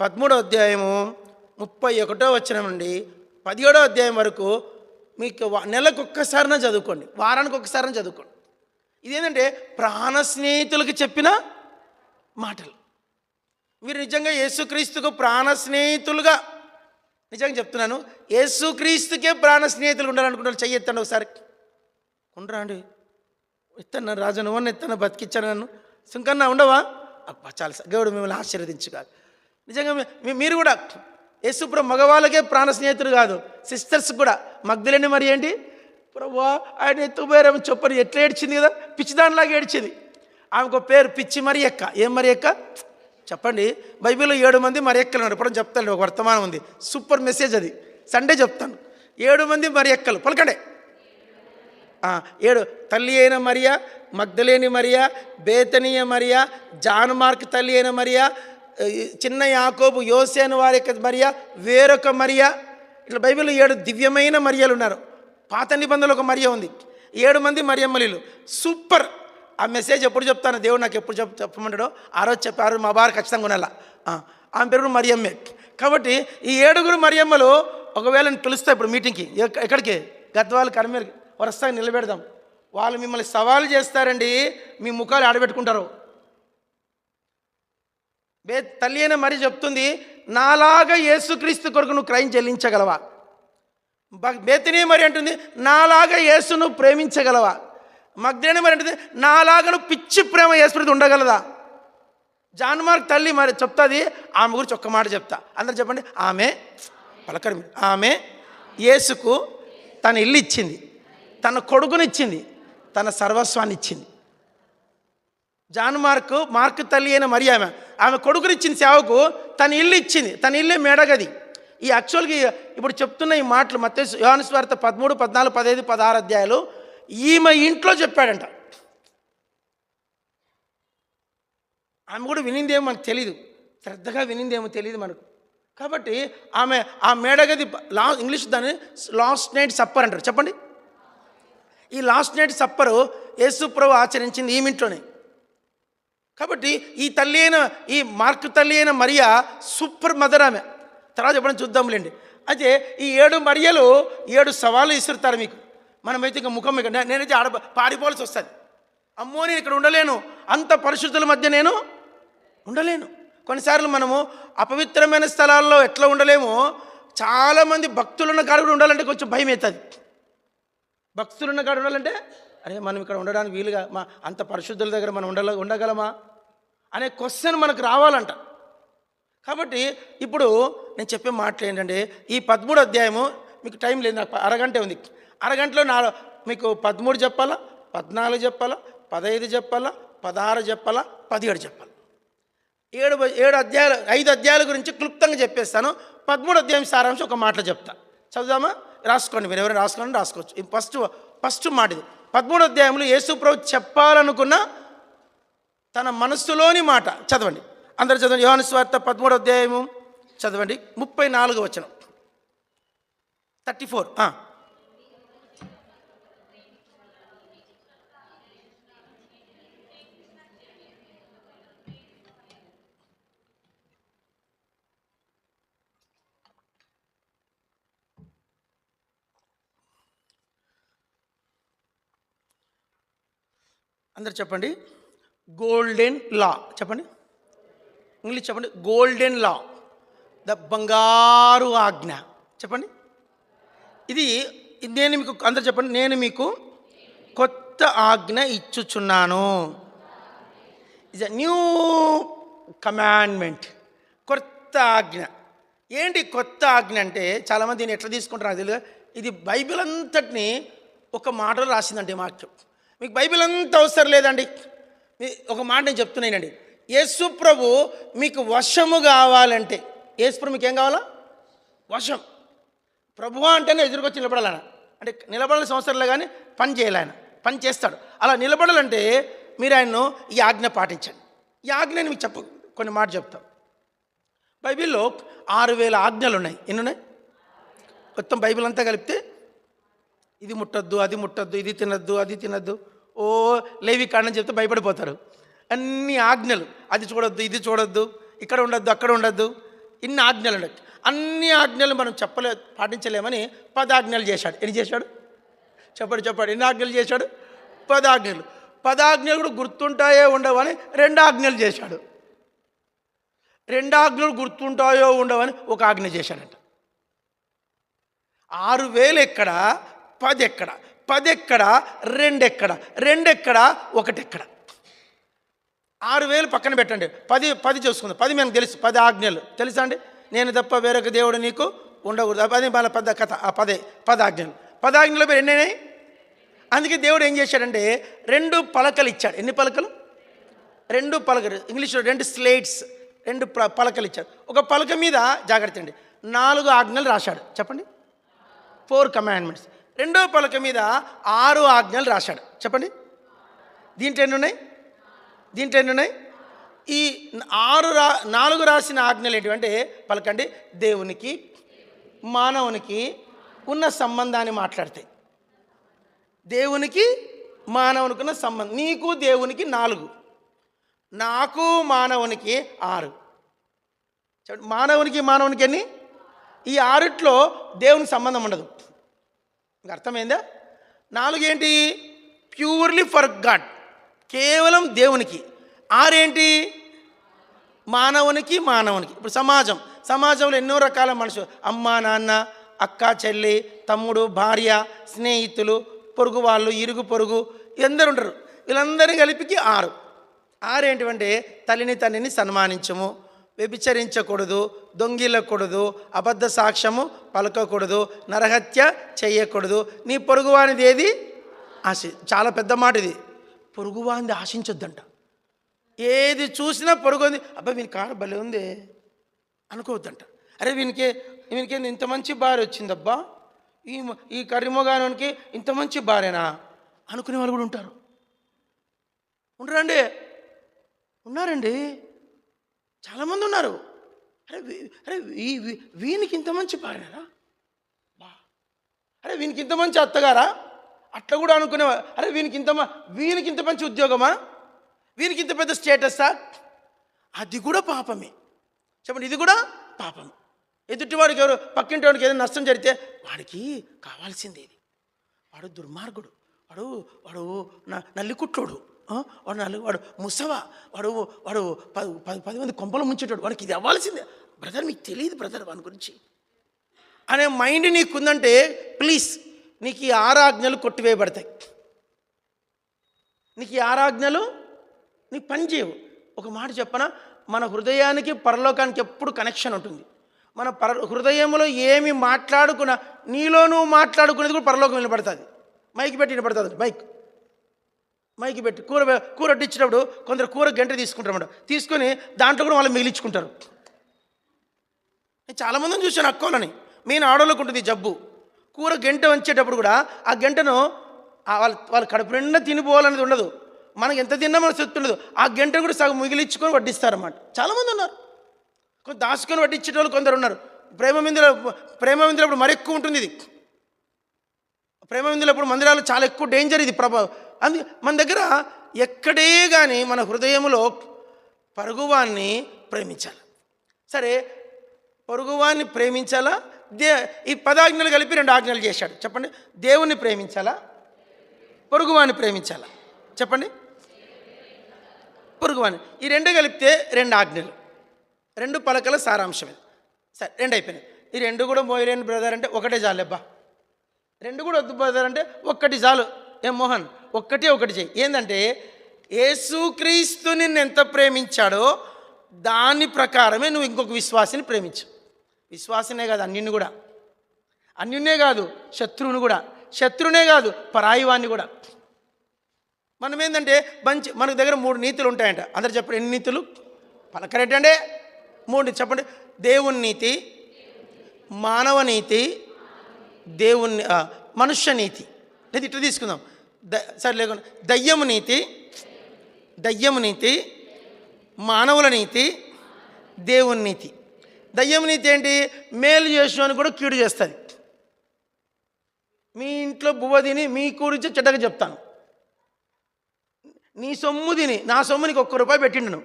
13వ అధ్యాయము 31వ వచనం నుండి 17వ అధ్యాయం వరకు మీకు నెలకు ఒక్కసారినా చదువుకోండి, వారానికి ఒక్కసారినా చదువుకోండి. ఇదేంటంటే ప్రాణ స్నేహితులకి చెప్పిన మాటలు. మీరు నిజంగా యేసుక్రీస్తుకు ప్రాణ స్నేహితులుగా, నిజంగా చెప్తున్నాను, యేసుక్రీస్తుకే ప్రాణ స్నేహితులు ఉండాలనుకుంటున్నారు. చెయ్యెత్తండి ఒకసారి. ఉండరా అండి? ఎత్తన్నా రాజు, నువ్వన్న ఎత్తన్నా, బతికిచ్చాను నన్ను. సుంకన్నా ఉండవా? అబ్బా చాలా దేవుడు మిమ్మల్ని ఆశీర్వదించుగాక. నిజంగా మీరు కూడా యేసుప్రభు మగవాళ్ళకే ప్రాణ స్నేహితుడు కాదు, సిస్టర్స్ కూడా. మగ్ధలేని మరి ఏంటి ప్రభువా ఆయన ఎత్తుకుపోయారేమో చెప్పని ఎట్లా ఏడ్చింది కదా, పిచ్చిదానిలాగా ఏడ్చింది. ఆమెకు పేరు పిచ్చి మరియక్క. ఏం మరియక్క చెప్పండి? బైబిల్లో 7 మంది మరియక్కలు ఉన్నారు. ఇప్పుడు చెప్తాను, ఒక వర్తమానం ఉంది, సూపర్ మెసేజ్, అది సండే చెప్తాను. 7 మంది మరియక్కలు పలకండే. 7 తల్లి అయిన మరియా, మగ్ధలేని మరియా, బేతనీయ మరియా, జాన్ మార్క్ తల్లి అయిన మరియా, చిన్న యాకోబు, యోసేను వారి యొక్క మరియా, వేరొక మరియా. ఇట్లా బైబిల్లో 7 దివ్యమైన మరియలు ఉన్నారు. పాత నిబంధనలో ఒక మరియ ఉంది. 7 మంది మరియమ్మలు. సూపర్. ఆ మెసేజ్ ఎప్పుడు చెప్తాను, దేవుడు నాకు ఎప్పుడు చెప్పమంటాడో ఆ రోజు చెప్పారు. మా బారు ఖచ్చితంగా కొనాల. ఆమె పేరు మరియమ్మే. కాబట్టి ఈ 7 మరియమ్మలు ఒకవేళ పిలుస్తా ఇప్పుడు మీటింగ్కి, ఎక్కడికి? గద్వాల కర్మేరు వరసగా నిలబెడదాం. వాళ్ళు మిమ్మల్ని సవాలు చేస్తారండి, మీ ముఖాలు ఆడబెట్టుకుంటారు. తల్లి అయిన మరి చెప్తుంది, నాలాగా యేసుక్రీస్తు కొరకు నువ్వు క్రయం చెల్లించగలవా? బేతనీ మరి అంటుంది, నాలాగా యేసును ప్రేమించగలవా? మగ్దలేనే మరి అంటుంది, నాలాగా నువ్వు పిచ్చి ప్రేమ యేసు ఉండగలదా? జాన్ మార్క్ తల్లి మరి చెప్తుంది, ఆమె గురించి ఒక్క మాట చెప్తా, అందరు చెప్పండి. ఆమె పలకరు, ఆమె యేసుకు తన ఇల్లు ఇచ్చింది, తన కొడుకునిచ్చింది, తన సర్వస్వాన్ని ఇచ్చింది. జాన్ మార్క్ తల్లి అయిన మరి ఆమె కొడుకునిచ్చింది సేవకు, తన ఇల్లు ఇచ్చింది, తన ఇల్లే మేడగది. ఈ యాక్చువల్గా ఇప్పుడు చెప్తున్న ఈ మాటలు మత్తయి యోహాను సువార్త 13, 14, 15, 16 అధ్యాయాలు ఈమె ఇంట్లో చెప్పాడంట. ఆమె కూడా వినిందేమో మనకు తెలీదు, శ్రద్ధగా వినిందేమో తెలియదు మనకు. కాబట్టి ఆమె ఆ మేడగది ఇంగ్లీష్ దాన్ని లాస్ట్ నైట్ సప్పర్ అంటారు. చెప్పండి, ఈ లాస్ట్ నైట్ సప్పరు యేసు ప్రభు ఆచరించింది ఈమె ఇంట్లోనే. కాబట్టి ఈ తల్లి అయిన ఈ మార్కు తల్లి అయిన మరియా సూపర్ మదర్ ఆమె. తర్వాత ఎప్పుడైనా చూద్దాంలేండి. అయితే ఈ 7 మరియలు 7 సవాళ్ళు ఇస్తుతారు మీకు. మనమైతే ఇంకా ముఖం ఇక నేనైతే పారిపోవాల్సి వస్తుంది. అమ్మో నేను ఇక్కడ ఉండలేను, అంత పరిశుద్ధుల మధ్య నేను ఉండలేను. కొన్నిసార్లు మనము అపవిత్రమైన స్థలాల్లో ఎట్లా ఉండలేమో, చాలామంది భక్తులున్న కాడ కూడా ఉండాలంటే కొంచెం భయం అవుతుంది. భక్తులున్న కాడ ఉండాలంటే అరే మనం ఇక్కడ ఉండడానికి వీలుగా అంత పరిశుద్ధుల దగ్గర మనం ఉండగలమా అనే క్వశ్చన్ మనకు రావాలంట. కాబట్టి ఇప్పుడు నేను చెప్పే మాటలు ఏంటంటే, ఈ 13 అధ్యాయము మీకు టైం లేదు, నాకు అరగంట ఉంది. అరగంటలో మీకు 13 చెప్పాలా, 14 చెప్పాలా, 15 చెప్పాలా, 16 చెప్పాలా, 17 చెప్పాలా. 7 అధ్యాయాలు 5 అధ్యాయాల గురించి క్లుప్తంగా చెప్పేస్తాను. 13 అధ్యాయం సారాంశం ఒక మాటలో చెప్తా. చదువుదామా? రాసుకోండి, మీరు ఎవరైనా రాసుకోవచ్చు. ఫస్ట్ మాట ఇది. 13 అధ్యాయంలో యేసు ప్రభు చెప్పాలనుకున్న తన మనస్సులోని మాట చదవండి. అందరు చదవండి. యోహాను సువార్త 13 అధ్యాయము చదవండి, 34 వచనం, 34. అందరు చెప్పండి. గోల్డెన్ లా చెప్పండి, ఇంగ్లీష్ చెప్పండి. గోల్డెన్ లా, ద బంగారు ఆజ్ఞ చెప్పండి. ఇది నేను మీకు అందరు చెప్పండి. నేను మీకు కొత్త ఆజ్ఞ ఇచ్చుచున్నాను. It's a new commandment. కొత్త ఆజ్ఞ. ఏంటి కొత్త ఆజ్ఞ అంటే చాలామంది దీన్ని ఎట్లా తీసుకుంటారు నాకు తెలియదు. ఇది బైబిల్ అంతటిని ఒక మాటలో రాసిందండి వాక్యం. మీకు బైబిల్ అంతా అవసరం లేదండి. ఒక మాట నేను చెప్తున్నానండి. యేసు ప్రభు మీకు వశము కావాలంటే, యేసు ప్రభు మీకు ఏం కావాలా? వశం. ప్రభువా అంటేనే ఎదురుకొచ్చి నిలబడాలన్న, అంటే నిలబడాల్సిన అవసరం లే, కానీ పని చేయాలి, ఆయన పని చేస్తాడు. అలా నిలబడాలంటే మీరు ఆయన్ను ఈ ఆజ్ఞ పాటించండి. ఈ ఆజ్ఞని మీకు కొన్ని మాట చెప్తాం. బైబిల్లో 6000 ఆజ్ఞలు ఉన్నాయి. ఎన్ని ఉన్నాయి మొత్తం బైబిల్ అంతా కలిపితే? ఇది ముట్టద్దు, అది ముట్టద్దు, ఇది తినద్దు, అది తినద్దు, ఓ లేవి కాడని చెప్తే భయపడిపోతారు. అన్ని ఆజ్ఞలు, అది చూడొద్దు, ఇది చూడొద్దు, ఇక్కడ ఉండొద్దు, అక్కడ ఉండొద్దు, ఇన్ని ఆజ్ఞలు ఉండొచ్చు. అన్ని ఆజ్ఞలు మనం పాటించలేమని 10 ఆజ్ఞలు చేశాడు. ఎన్ని చేశాడు? చెప్పాడు. ఎన్ని ఆజ్ఞలు చేశాడు? 10 ఆజ్ఞలు. 10 ఆజ్ఞలు కూడా గుర్తుంటాయో ఉండవని 2 ఆజ్ఞలు చేశాడు. 2 ఆజ్ఞలు గుర్తుంటాయో ఉండవని ఒక ఆజ్ఞ చేశాడంట. 6000 ఎక్కడ, 10 ఎక్కడ, 10 ఎక్కడ, 2 ఎక్కడ, 2 ఎక్కడ, 1 ఎక్కడ? 6000 పక్కన పెట్టండి, 10 చూసుకుందాం. 10 మనకు తెలుసు, 10 ఆజ్ఞలు తెలుసా అండి? నేను తప్ప వేరొక దేవుడు నీకు ఉండకూడదు. అది మన పెద్ద కథ. ఆ 10 ఆజ్ఞలు. 10 ఆజ్ఞలు పేరు ఎన్నైనాయి? అందుకే దేవుడు ఏం చేశాడంటే 2 పలకలు ఇచ్చాడు. ఎన్ని పలకలు? 2 పలకలు. ఇంగ్లీష్లో 2 స్లేట్స్, 2 పలకలు ఇచ్చాడు. ఒక పలక మీద జాగ్రత్త అండి 4 ఆజ్ఞలు రాశాడు. చెప్పండి, 4 కమాండ్మెంట్స్. 2వ పలక మీద 6 ఆజ్ఞలు రాశాడు. చెప్పండి, దీంట్లో ఎన్ని ఉన్నాయి? ఈ 4 రాసిన ఆజ్ఞలు ఏంటంటే పలకండి, దేవునికి మానవునికి ఉన్న సంబంధాన్ని మాట్లాడతాయి. దేవునికి మానవునికి ఉన్న సంబంధం. నీకు దేవునికి 4, నాకు మానవునికి 6. మానవునికి ఎన్ని? ఈ 6లో దేవునికి సంబంధం ఉండదు. ఇంకా అర్థమైందా? 4 ఏంటి? ప్యూర్లీ ఫర్ గాడ్, కేవలం దేవునికి. 6 ఏంటి? మానవునికి ఇప్పుడు సమాజంలో ఎన్నో రకాల మనుషులు, అమ్మ నాన్న, అక్క చెల్లి, తమ్ముడు, భార్య, స్నేహితులు, పొరుగు వాళ్ళు, ఇరుగు పొరుగు ఎందరు ఉంటారు. వీళ్ళందరినీ కలిపికి 6 ఏంటివంటే తండ్రిని సన్మానించము, వ్యభిచరించకూడదు, దొంగిలకూడదు, అబద్ధ సాక్ష్యము పలకకూడదు, నరహత్య చేయకూడదు, నీ పొరుగువానిది ఏది చాలా పెద్ద మాట ఇది. పొరుగువానిది ఆశించొద్దంట. ఏది చూసినా పొరుగుంది, అబ్బాయి వీని కారు భలే ఉంది అనుకోవద్దంట. అరే వీనికి ఇంత మంచి భార్య వచ్చిందబ్బా, ఈ కర్రిమోగానికి ఇంత మంచి భార్యనా అనుకునే వాళ్ళు కూడా ఉంటారు. ఉన్నారండి, చాలామంది ఉన్నారు. అరే వీనికి ఇంత మంచి భార్యనా, అరే వీనికి ఇంత మంచి అత్తగారా, అట్లా కూడా అనుకునేవా. అరే వీనికి ఇంత మంచి ఉద్యోగమా, వీనికి ఇంత పెద్ద స్టేటస్సా, అది కూడా పాపమే. చెప్పండి, ఇది కూడా పాపం. ఎదుటివాడికి ఎవరు పక్కింటి వాడికి ఏదైనా నష్టం జరిగితే వాడికి కావాల్సింది ఇది, వాడు దుర్మార్గుడు, వాడు నల్లికుట్లోడు, వాడు ముసవ, వాడు 10 మంది కొంపలు ముంచేటాడు, వాడికి ఇది అవ్వాల్సిందే. బ్రదర్ మీకు తెలియదు బ్రదర్ వాని గురించి అనే మైండ్ నీకుందంటే ప్లీజ్ నీకు ఈ 6 ఆజ్ఞలు కొట్టివేయబడతాయి. నీకు ఈ 6 ఆజ్ఞలు నీకు పని చేయవు. ఒక మాట చెప్పనా, మన హృదయానికి పరలోకానికి ఎప్పుడు కనెక్షన్ ఉంటుంది. మన హృదయంలో ఏమి మాట్లాడుకున్నా, నీలో నువ్వు మాట్లాడుకునేది కూడా పరలోకం వినపడుతుంది. మైకి పెట్టి వినపడుతుంది. మైకి పెట్టి కూర వడ్డించినప్పుడు కొందరు కూర గంట తీసుకుంటారన్నమాట. తీసుకొని దాంట్లో కూడా వాళ్ళు మిగిలించుకుంటారు. నేను చాలామందిని చూశాను అక్కోలని. మెయిన్ ఆడోళ్ళకు ఉంటుంది జబ్బు. కూర గంట వంచేటప్పుడు కూడా ఆ గంటను వాళ్ళు కడుపు నిండా తినిపోవాలనేది ఉండదు. మనకి ఎంత తిన్నా మనకు శక్తి ఉండదు. ఆ గంటను కూడా సగం మిగిలించుకొని వడ్డిస్తారన్నమాట. చాలామంది ఉన్నారు. కొంత దాచుకొని వడ్డించేటోళ్ళు కొందరు ఉన్నారు. ప్రేమ విందులప్పుడు మరి ఎక్కువ ఉంటుంది ఇది. ప్రేమ విందులప్పుడు మందిరాలు చాలా ఎక్కువ డేంజర్ ఇది ప్రభావం. మన దగ్గర ఎక్కడే కానీ మన హృదయంలో పొరుగువాన్ని ప్రేమించాలి. సరే, పొరుగువాన్ని ప్రేమించాలా? ఈ 10 ఆజ్ఞలు కలిపి 2 ఆజ్ఞలు చేశాడు. చెప్పండి, దేవుణ్ణి ప్రేమించాలా, పొరుగువాన్ని ప్రేమించాలా? చెప్పండి, పొరుగువాన్ని. ఈ 2 కలిపితే 2 ఆజ్ఞలు, 2 పలకల సారాంశమే. సరే, 2 అయిపోయినాయి. ఈ 2 కూడా మోయలేని బ్రదర్ అంటే ఒకటే చాలబ్బా. 2 కూడా వద్దు బ్రదర్ అంటే ఒక్కటి చాలు. ఏం మోహన్, ఒకటి చెయ్యి. ఏంటంటే యేసుక్రీస్తు నిన్ను ఎంత ప్రేమించాడో దాని ప్రకారమే నువ్వు ఇంకొక విశ్వాసిని ప్రేమించు. విశ్వాసనే కాదు, అన్యున్నే కాదు, శత్రువునే కాదు, పరాయివాన్ని కూడా. మనం ఏంటంటే మనకు దగ్గర 3 నీతులు ఉంటాయంట. అందరు చెప్పండి, ఎన్ని నీతులు పలకరేటంటే? 3 చెప్పండి. దేవుని నీతి, మానవ నీతి, మనుష్య నీతి. లేదు ఇట్లా తీసుకుందాం. సరే లేకుండా దయ్యము నీతి, మానవుల నీతి, దేవుని నీతి. దయ్యము నీతి ఏంటి? మేలు చేసినోని కూడా కీడు చేస్తుంది. మీ ఇంట్లో బువ్వ తిని మీ గురించి చెడ్డగా చెప్తాను. నీ సొమ్ము తిని నా సొమ్ము నీకు ₹1 పెట్టిండును,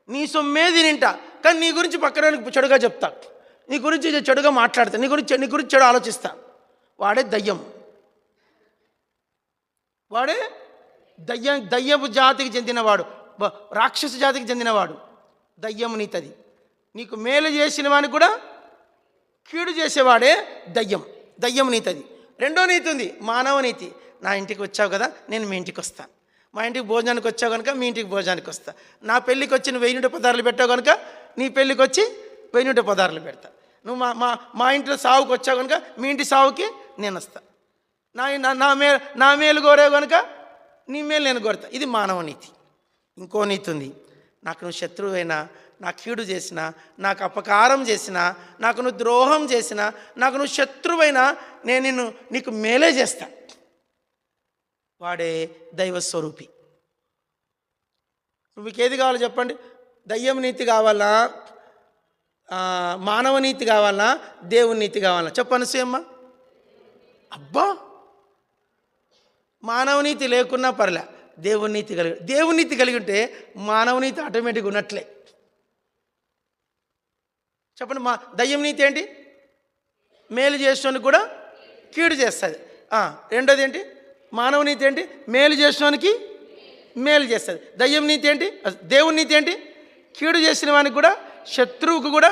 నీ సొమ్మే తినింటా, కానీ నీ గురించి పక్కన చెడుగా చెప్తా, నీ గురించి చెడుగా మాట్లాడతా, నీ గురించి చెడు ఆలోచిస్తా. వాడే దయ్యపు జాతికి చెందినవాడు, రాక్షస జాతికి చెందినవాడు. దయ్యము నీతది. నీకు మేలు చేసిన వానికి కూడా కీడు చేసేవాడే దయ్యం నీతది. 2వ నీతి ఉంది, మానవ నీతి. నా ఇంటికి వచ్చావు కదా, నేను మీ ఇంటికి వస్తాను. మా ఇంటికి భోజనానికి వచ్చావు కనుక మీ ఇంటికి భోజనానికి వస్తా. నా పెళ్ళికి వచ్చి నువ్వు 1000 పదార్థాలు పెట్టావు కనుక నీ పెళ్ళికి వచ్చి 1000 పదార్థాలు పెడతా. నువ్వు మా ఇంట్లో సావుకి వచ్చావు కనుక మీ ఇంటి సావుకి నేను వస్తా. నా మేలు కోరావు కనుక నీ మేలు నేను కోరుతా. ఇది మానవ నీతి. ఇంకో నీతి ఉంది, నాకు నువ్వు శత్రువైనా, నా కీడు చేసినా, నాకు అపకారం చేసినా, నాకు నువ్వు ద్రోహం చేసినా, నాకు నువ్వు శత్రువైనా నేను నీకు మేలే చేస్తా. వాడే దైవస్వరూపి. మీకు ఏది కావాలో చెప్పండి? దయ్యం నీతి కావాలా, మానవ నీతి కావాలా, దేవుని నీతి కావాలా? చెప్పను సీయమ్మ. అబ్బా, మానవ నీతి లేకున్నా పర్లే, దేవుని నీతి కలిగి ఉంటే మానవ నీతి ఆటోమేటిక్గా ఉన్నట్లే. చెప్పండి, దయ్యం నీతి ఏంటి? మేలు చేసేవానికి కూడా కీడు చేస్తుంది. 2వది ఏంటి? మానవ నీతి ఏంటి? మేలు చేసేవానికి మేలు చేస్తుంది. దయ్యం నీతి ఏంటి? దేవుని నీతి ఏంటి? కీడు చేసిన వానికి కూడా శత్రువుకు కూడా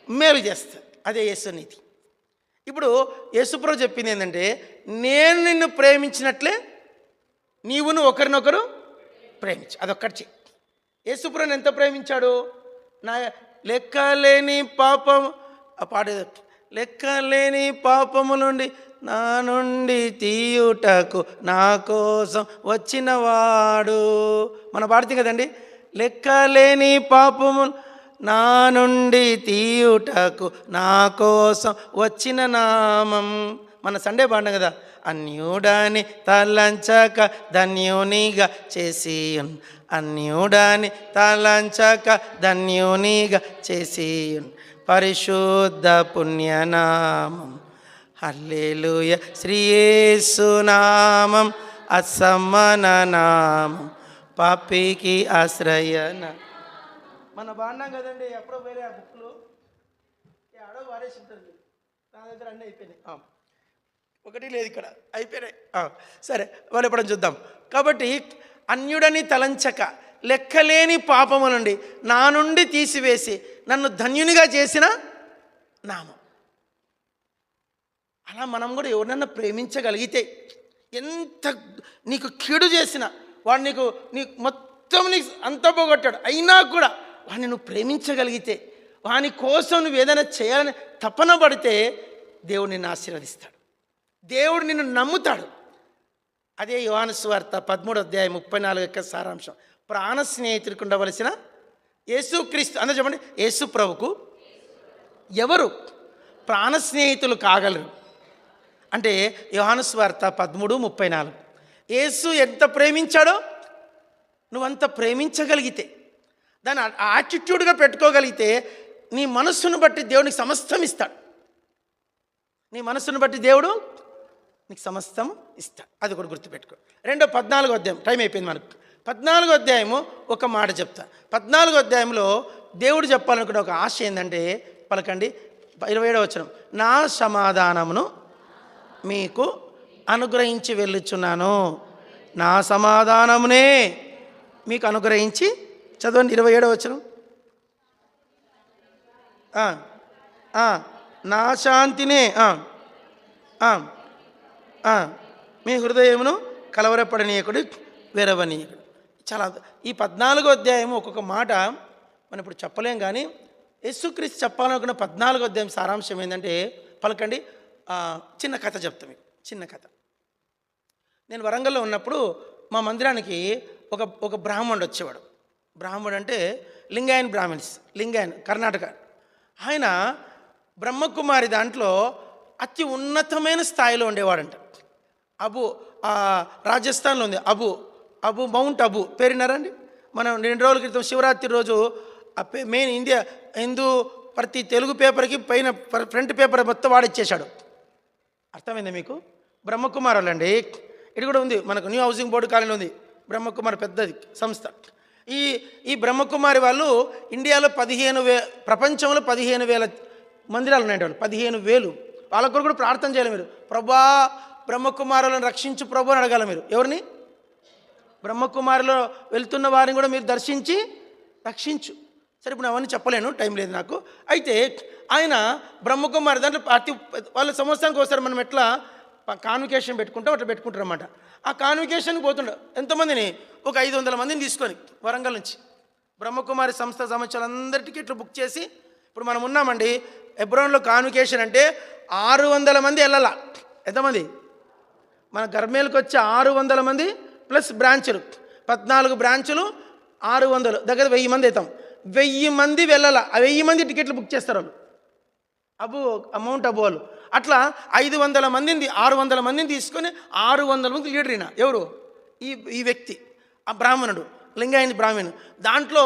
మేలు చేస్తాడు. అదే యేసు నీతి. ఇప్పుడు యేసుప్రభు చెప్పింది ఏంటంటే, నేను నిన్ను ప్రేమించినట్లే నీవును ఒకరినొకరు ప్రేమించు. అదొక్కటి చెయ్యి. యేసుప్రభుని ఎంత ప్రేమించాడు? నా లెక్కలేని పాపం పాడేది, లెక్కలేని పాపము నుండి నా నుండి తీయుటకు నా కోసం వచ్చినవాడు. మన పాడుతుంది కదండి, లెక్కలేని పాపము నా నుండి తీయుటకు నా కోసం వచ్చిన నామం. మన సండే పాడిన కదా, అన్యుడాని తలంచక ధన్యునిగా చేసి, అన్యుడాని తలంచక ధన్యునిగా చేసి, పరిశుద్ధ పుణ్యనామం హల్లెలూయా శ్రీ యేసు నామం, అసమ్మన నామం పాపికి ఆశ్రయన. మన బాగున్నాం కదండి, ఎప్పుడో వేరే ఆ బుక్లు ఆడో వాడేసి ఉంటుంది. నా దగ్గర అన్నీ అయిపోయినాయి, ఒకటి లేదు ఇక్కడ, అయిపోయినాయి. సరే, వాళ్ళు ఎప్పుడని చూద్దాం. కాబట్టి అన్యుడని తలంచక లెక్కలేని పాపము నుండి నా నుండి తీసివేసి నన్ను ధన్యునిగా చేసిన నామం. అలా మనం కూడా ఎవరినన్నా ప్రేమించగలిగితే, ఎంత నీకు కీడు చేసినా వాడు నీకు మొత్తం నీకు అంతా పోగొట్టాడు, అయినా కూడా వాడిని నువ్వు ప్రేమించగలిగితే, వాని కోసం నువ్వు ఏదైనా చేయాలని తపన పడితే దేవుడు నిన్ను ఆశీర్వదిస్తాడు, దేవుడు నిన్ను నమ్ముతాడు. అదే యోహాను సువార్త 13:34 యొక్క సారాంశం. ప్రాణ స్నేహితుడికి ఉండవలసిన యేసుక్రీస్తు. అందరూ చెప్పండి, యేసు ప్రభుకు ఎవరు ప్రాణ స్నేహితులు కాగలరు అంటే యోహాను సువార్త 13:34. యేసు ఎంత ప్రేమించాడో నువ్వంత ప్రేమించగలిగితే, దాన్ని యాటిట్యూడ్గా పెట్టుకోగలిగితే, నీ మనస్సును బట్టి దేవునికి సమస్తం ఇస్తాడు. నీ మనస్సును బట్టి దేవుడు నీకు సమస్తం ఇస్తాడు. అది కూడా గుర్తుపెట్టుకో. 14వ అధ్యాయం, టైం అయిపోయింది మనకు. 14వ అధ్యాయము ఒక మాట చెప్తా. 14వ అధ్యాయంలో దేవుడు చెప్పాలనుకున్న ఒక ఆశ ఏంటంటే, పలకండి 27వ వచనం, నా సమాధానమును మీకు అనుగ్రహించి వెళ్ళుచున్నాను, నా సమాధానమునే మీకు అనుగ్రహించి. చదవండి 27వ వచనం. నా శాంతినే మీ హృదయమును కలవరపడనీయకుడు, వెరవనీయకుడు. చాలా ఈ 14వ అధ్యాయము ఒక్కొక్క మాట మనం ఇప్పుడు చెప్పలేం, కానీ యేసుక్రీస్తు చెప్పాలనుకున్న 14వ అధ్యాయం సారాంశం ఏంటంటే, పలకండి, చిన్న కథ చెప్తాం మీకు. చిన్న కథ. నేను వరంగల్లో ఉన్నప్పుడు మా మందిరానికి ఒక బ్రాహ్మణుడు వచ్చేవాడు. బ్రాహ్మణుడు అంటే లింగాయన్ బ్రాహ్మణ్స్, లింగాయన్ కర్ణాటక. ఆయన బ్రహ్మకుమారి దాంట్లో అతి ఉన్నతమైన స్థాయిలో ఉండేవాడంట. రాజస్థాన్లో ఉంది అబు మౌంట్ అబు, పేరున్నారండి. మనం 2 రోజుల క్రితం శివరాత్రి రోజు మెయిన్ హిందూ ప్రతి తెలుగు పేపర్కి పైన ఫ్రంట్ పేపర్ మొత్తం వాడిచ్చేశాడు. అర్థమైందా మీకు? బ్రహ్మకుమారులు అండి. ఇది కూడా ఉంది మనకు, న్యూ హౌసింగ్ బోర్డు కాలనీ ఉంది, బ్రహ్మకుమారి పెద్దది సంస్థ. ఈ బ్రహ్మకుమారి వాళ్ళు ఇండియాలో ప్రపంచంలో 15,000 మందిరాలు ఉన్నాయి. వాళ్ళు 15,000. వాళ్ళ కొరకు కూడా ప్రార్థన చేయాలి మీరు. ప్రభా బ్రహ్మకుమారులను రక్షించు ప్రభు అని అడగాలి మీరు. ఎవరిని? బ్రహ్మకుమారిలో వెళ్తున్న వారిని కూడా మీరు దర్శించి రక్షించు. సరే, ఇప్పుడు అవన్నీ చెప్పలేను, టైం లేదు నాకు. అయితే ఆయన బ్రహ్మకుమారి దాంట్లో వాళ్ళ సంవత్సరానికి ఒకసారి మనం ఎట్లా కాన్వికేషన్ పెట్టుకుంటాం అట్లా పెట్టుకుంటారు అన్నమాట. ఆ కాన్వికేషన్కి పోతుండే ఎంతమందిని, ఒక 500 మందిని తీసుకొని వరంగల్ నుంచి బ్రహ్మకుమారి సంస్థ సంవత్సరాలందరి టికెట్లు బుక్ చేసి, ఇప్పుడు మనం ఉన్నామండి హెబ్రోన్లో. కాన్వికేషన్ అంటే 600 మంది వెళ్ళాల. ఎంతమంది? మన గర్మేలకు వచ్చి 600 మంది ప్లస్ బ్రాంచులు, 14 బ్రాంచులు, 600, దగ్గర 1000 మంది అవుతాం. 1000 మంది వెళ్ళాల. ఆ 1000 మంది టికెట్లు బుక్ చేస్తారు వాళ్ళు, అమౌంట్ అబు వాళ్ళు. అట్లా 500 మందిని 600 మందిని తీసుకొని 600 మంది లీడర్ అయినా ఎవరు? ఈ వ్యక్తి, ఆ బ్రాహ్మణుడు, లింగాయని బ్రాహ్మణుడు. దాంట్లో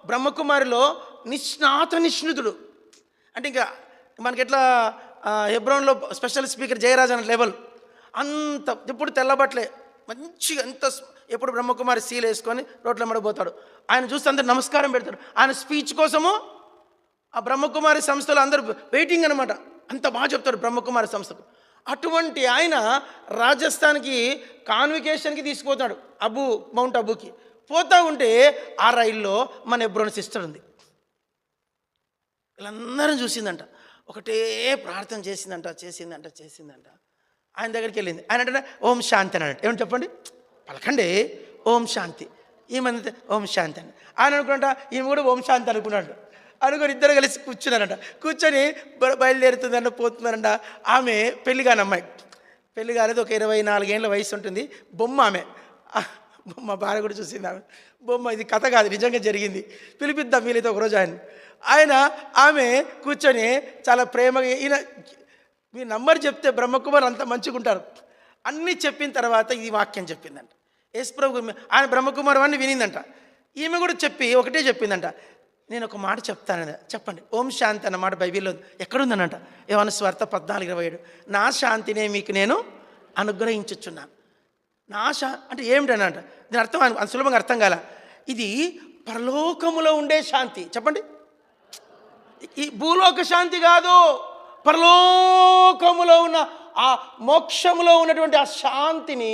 బ్రహ్మకుమారిలో నిష్ణుతుడు. అంటే ఇంకా మనకి ఎట్లా హెబ్రోన్లో స్పెషల్ స్పీకర్ జయరాజ్ అనే లెవెల్, అంత ఎప్పుడు తెల్లబట్లే మంచిగా, ఎంత ఎప్పుడు బ్రహ్మకుమారి సీల్ వేసుకొని రోడ్ల మడిపోతాడు. ఆయన చూస్తే అందరు నమస్కారం పెడతాడు. ఆయన స్పీచ్ కోసము ఆ బ్రహ్మకుమారి సంస్థలో అందరూ వెయిటింగ్ అనమాట. అంత బాగా చెప్తాడు బ్రహ్మకుమారి సంస్థకు. అటువంటి ఆయన రాజస్థాన్కి కాన్వికేషన్కి తీసుకుపోతాడు, మౌంట్ అబుకి. పోతా ఉంటే ఆ రైల్లో మన హెబ్రోన్ సిస్టర్ ఉంది. వీళ్ళందరం చూసిందంట. ఒకటే ప్రార్థన చేసిందంట. ఆయన దగ్గరికి వెళ్ళింది. ఆయన అంటే ఓం శాంతి అన్నాడు. ఏమని చెప్పండి, పలకండి ఓం శాంతి. ఈమె ఓం శాంతి అని ఆయన అనుకుంటా, ఈమె కూడా ఓం శాంతి అనుకున్నాడు. అనుకుని ఇద్దరు కలిసి కూర్చున్నారంట. కూర్చొని బయలుదేరుతుందంట, పోతున్నారంట. ఆమె పెళ్లి కాని అమ్మాయి, పెళ్లి కాలేదు, ఒక 24 ఏళ్ళ వయసు ఉంటుంది. బొమ్మ ఆమె, బొమ్మ భార్య కూడా చూసింది ఆమె. బొమ్మ, ఇది కథ కాదు, నిజంగా జరిగింది. పిలిపిద్దాం వీలైతే ఒకరోజు ఆమె కూర్చొని చాలా ప్రేమగా, ఈయన మీ నంబర్ చెప్తే బ్రహ్మకుమార్ అంత మంచిగా ఉంటారు. అన్నీ చెప్పిన తర్వాత ఈ వాక్యం చెప్పిందంట. యేసుప్రభు ఆయన బ్రహ్మకుమార్ అని వినిందంట. ఈమె కూడా ఒకటే చెప్పిందంట, నేను ఒక మాట చెప్తాను, చెప్పండి. ఓం శాంతి అన్న మాట బైబిల్లో ఎక్కడుందనంట, యోహాను సువార్త 14:27. నా శాంతినే మీకు నేను అనుగ్రహించుచున్నాను. అంటే ఏమిటనంట, దీని అర్థం అంత సులభంగా అర్థం కాల. ఇది పరలోకములో ఉండే శాంతి. చెప్పండి, ఈ భూలోక శాంతి కాదు, పరలోకములో ఉన్న ఆ మోక్షములో ఉన్నటువంటి ఆ శాంతిని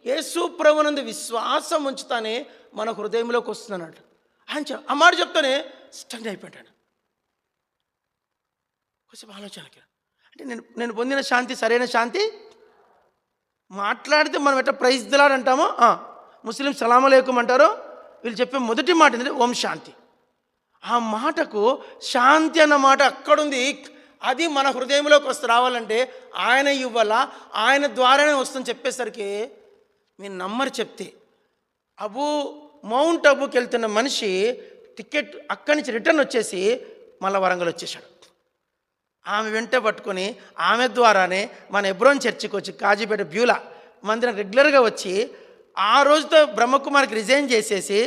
యేసు ప్రభునందు విశ్వాసం ఉంచుతానే మన హృదయంలోకి వస్తుందన్నట్టు. ఆయన ఆ మాట చెప్తానే స్టండ్ అయిపోయాడు. కొంచెం ఆలోచనకి, అంటే నేను పొందిన శాంతి సరైన శాంతి. మాట్లాడితే మనం ఎట్లా ప్రైజ్ దిలాడ్ అంటామో, ముస్లిం సలాం అలైకుం అంటారో, వీళ్ళు చెప్పే మొదటి మాట ఏంటంటే ఓం శాంతి. ఆ మాటకు శాంతి అన్న మాట అక్కడుంది. అది మన హృదయంలోకి రావాలంటే ఆయన ఇవ్వాలా, ఆయన ద్వారానే వస్తుందని చెప్పేసరికి మీరు నమ్మరు. చెప్తే మౌంట్ అబూకి వెళ్తున్న మనిషి టికెట్ అక్కడి నుంచి రిటర్న్ వచ్చేసి మళ్ళీ వరంగల్ వచ్చేసాడు. ఆమె వెంట పట్టుకొని ఆమె ద్వారానే మన ఎబ్రోన్ చర్చికి వచ్చి కాజీపేట బ్యూలా మందిరం రెగ్యులర్గా వచ్చి ఆ రోజుతో బ్రహ్మకుమారికి రిజైన్ చేసేసి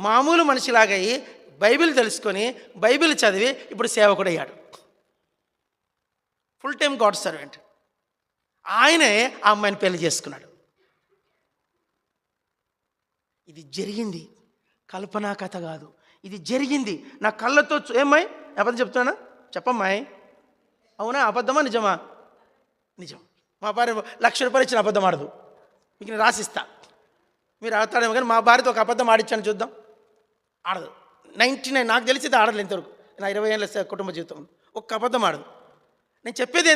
మామూలు మనిషిలాగయ్యి బైబిల్ తెలుసుకొని బైబిల్ చదివి ఇప్పుడు సేవకుడయ్యాడు. Full time God servant. ఆయనే ఆ అమ్మాయిని పెళ్లి చేసుకున్నాడు. ఇది జరిగింది, కల్పనా కథ కాదు, ఇది జరిగింది. నా కళ్ళతో ఏమ్మాయి అబద్ధం చెప్తున్నా, చెప్పమ్మాయి, అవునా అబద్ధమా నిజమా? నిజం. మా భార్య ₹1,00,000 ఇచ్చిన అబద్ధం ఆడదు, మీకు నేను రాసిస్తా. మీరు ఆడతాడేమో కానీ మా భార్యతో ఒక అబద్ధం ఆడిచ్చాను చూద్దాం, ఆడదు. 99 నాకు తెలిసి ఆడలేదు ఇంతవరకు నా 20 ఏళ్ళ కుటుంబ జీవితం. ఒక్క అబద్ధం ఆడదు. నేను చెప్పేది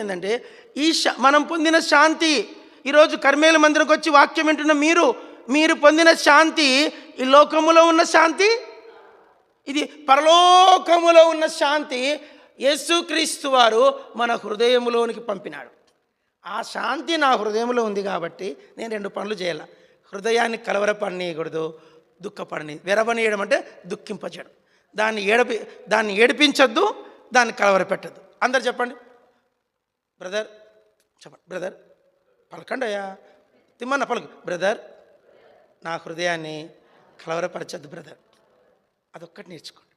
ఏంటంటే ఈ మనం పొందిన శాంతి, ఈరోజు కర్మేల మందిరంకి వచ్చి వాక్యం వింటున్న మీరు పొందిన శాంతి ఈ లోకములో ఉన్న శాంతి, ఇది పరలోకములో ఉన్న శాంతి. యేసుక్రీస్తు వారు మన హృదయములోనికి పంపినాడు. ఆ శాంతి నా హృదయంలో ఉంది కాబట్టి నేను 2 పనులు చేయాలి. హృదయాన్ని కలవరపడనీయకూడదు, దుఃఖపడని. వెరవనీయడం అంటే దుఃఖింపచేయడం. దాన్ని ఏడిపించొద్దు, దాన్ని కలవరపెట్టద్దు. అందరు చెప్పండి, బ్రదర్ చెప్పండి, బ్రదర్ పలకండి అయ్యా, తిమ్మన్న పలుకు, బ్రదర్ నా హృదయాన్ని కలవరపరచద్దు బ్రదర్. అదొక్కటి నేర్చుకోండి.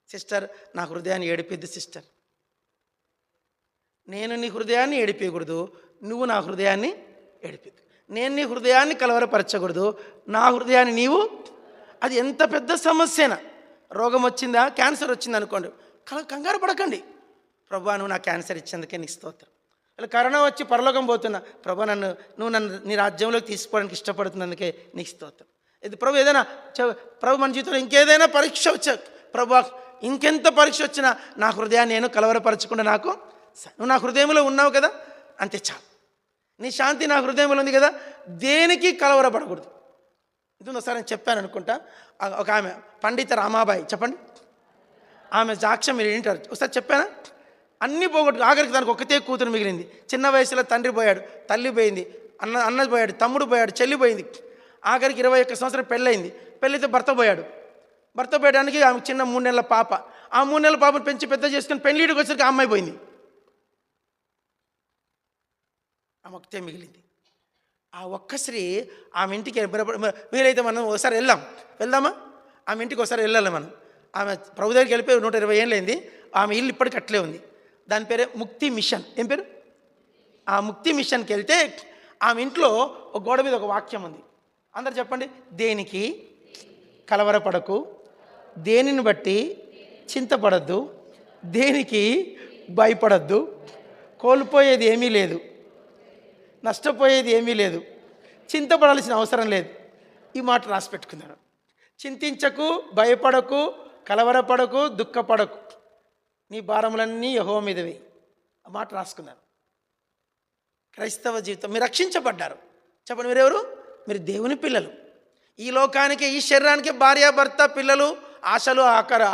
సిస్టర్ నా హృదయాన్ని ఏడిపిద్దు సిస్టర్. నేను నీ హృదయాన్ని ఏడిపించకూడదు, నువ్వు నా హృదయాన్ని ఏడిపిద్దు. నేను నీ హృదయాన్ని కలవరపరచకూడదు, నా హృదయాన్ని నీవు. అది ఎంత పెద్ద సమస్యనా, రోగం వచ్చిందా, క్యాన్సర్ వచ్చింది అనుకోండి, కంగారు పడకండి. ప్రభా నువ్వు నా క్యాన్సర్ ఇచ్చేందుకే నీకు స్తోత్రం. ఇలా కరోనా వచ్చి పరలోకం పోతున్నా, ప్రభా నువ్వు నన్ను నీ రాజ్యంలోకి తీసుకోవడానికి ఇష్టపడుతున్నందుకే నీకు స్తోత్రం. ఇది ప్రభు ఏదైనా ప్రభు మన జీవితంలో ఇంకేదైనా పరీక్ష వచ్చా, ప్రభా ఇంకెంత పరీక్ష వచ్చినా నా హృదయాన్ని నేను కలవరపరచకుండా నువ్వు నా హృదయంలో ఉన్నావు కదా, అంతే చాలు. నీ శాంతి నా హృదయంలో ఉంది కదా, దేనికి కలవరపడకూడదు. ఇది ఒకసారి నేను చెప్పాను అనుకుంటా. ఒక ఆమె పండిత రామాబాయి, చెప్పండి, ఆమె సాక్ష్యం మీరు ఏంటారు ఒకసారి చెప్పానా. అన్నీ పోగొట్టు ఆఖరికి దానికి ఒక్కతే కూతురు మిగిలింది. చిన్న వయసులో తండ్రి పోయాడు, తల్లి పోయింది, అన్న పోయాడు, తమ్ముడు పోయాడు, చెల్లి పోయింది. ఆఖరికి 21 సంవత్సరం పెళ్ళయింది. పెళ్ళైతే భర్త పోయడానికి ఆమె చిన్న 3 నెలల పాప. ఆ 3 నెలల పాపను పెంచి పెద్ద చేసుకుని పెళ్ళిడికి వచ్చేసరికి ఆ అమ్మాయి పోయింది. ఆమె ఒక్కతే మిగిలింది. ఆ ఒక్క స్త్రీ ఆమె ఇంటికి వీలైతే మనం ఒకసారి వెళ్దామా ఆమె ఇంటికి ఒకసారి వెళ్ళాలి మనం. ఆమె ప్రభు దగ్గరికి వెళ్ళిపోయి 120 ఏళ్ళు అయింది. ఆమె ఇల్లు ఇప్పటికి అట్లే ఉంది. దాని పేరే ముక్తి మిషన్. ఏం పేరు? ఆ ముక్తి మిషన్కి వెళ్తే ఆమె ఇంట్లో ఒక గోడ మీద ఒక వాక్యం ఉంది. అందరు చెప్పండి, దేనికి కలవరపడకు, దేనిని బట్టి చింతపడద్దు, దేనికి భయపడద్దు, కోల్పోయేది ఏమీ లేదు, నష్టపోయేది ఏమీ లేదు, చింతపడాల్సిన అవసరం లేదు. ఈ మాట రాసి పెట్టుకున్నాను. చింతించకు, భయపడకు, కలవరపడకు, దుఃఖపడకు, నీ భారములన్నీ యెహోవా మీద వేయి. ఆ మాట రాసుకున్నాను. క్రైస్తవ జీవితం, మీరు రక్షించబడ్డారు. చెప్పండి, మీరెవరు? మీరు దేవుని పిల్లలు. ఈ లోకానికి, ఈ శరీరానికి భార్య, భర్త, పిల్లలు, ఆశలు,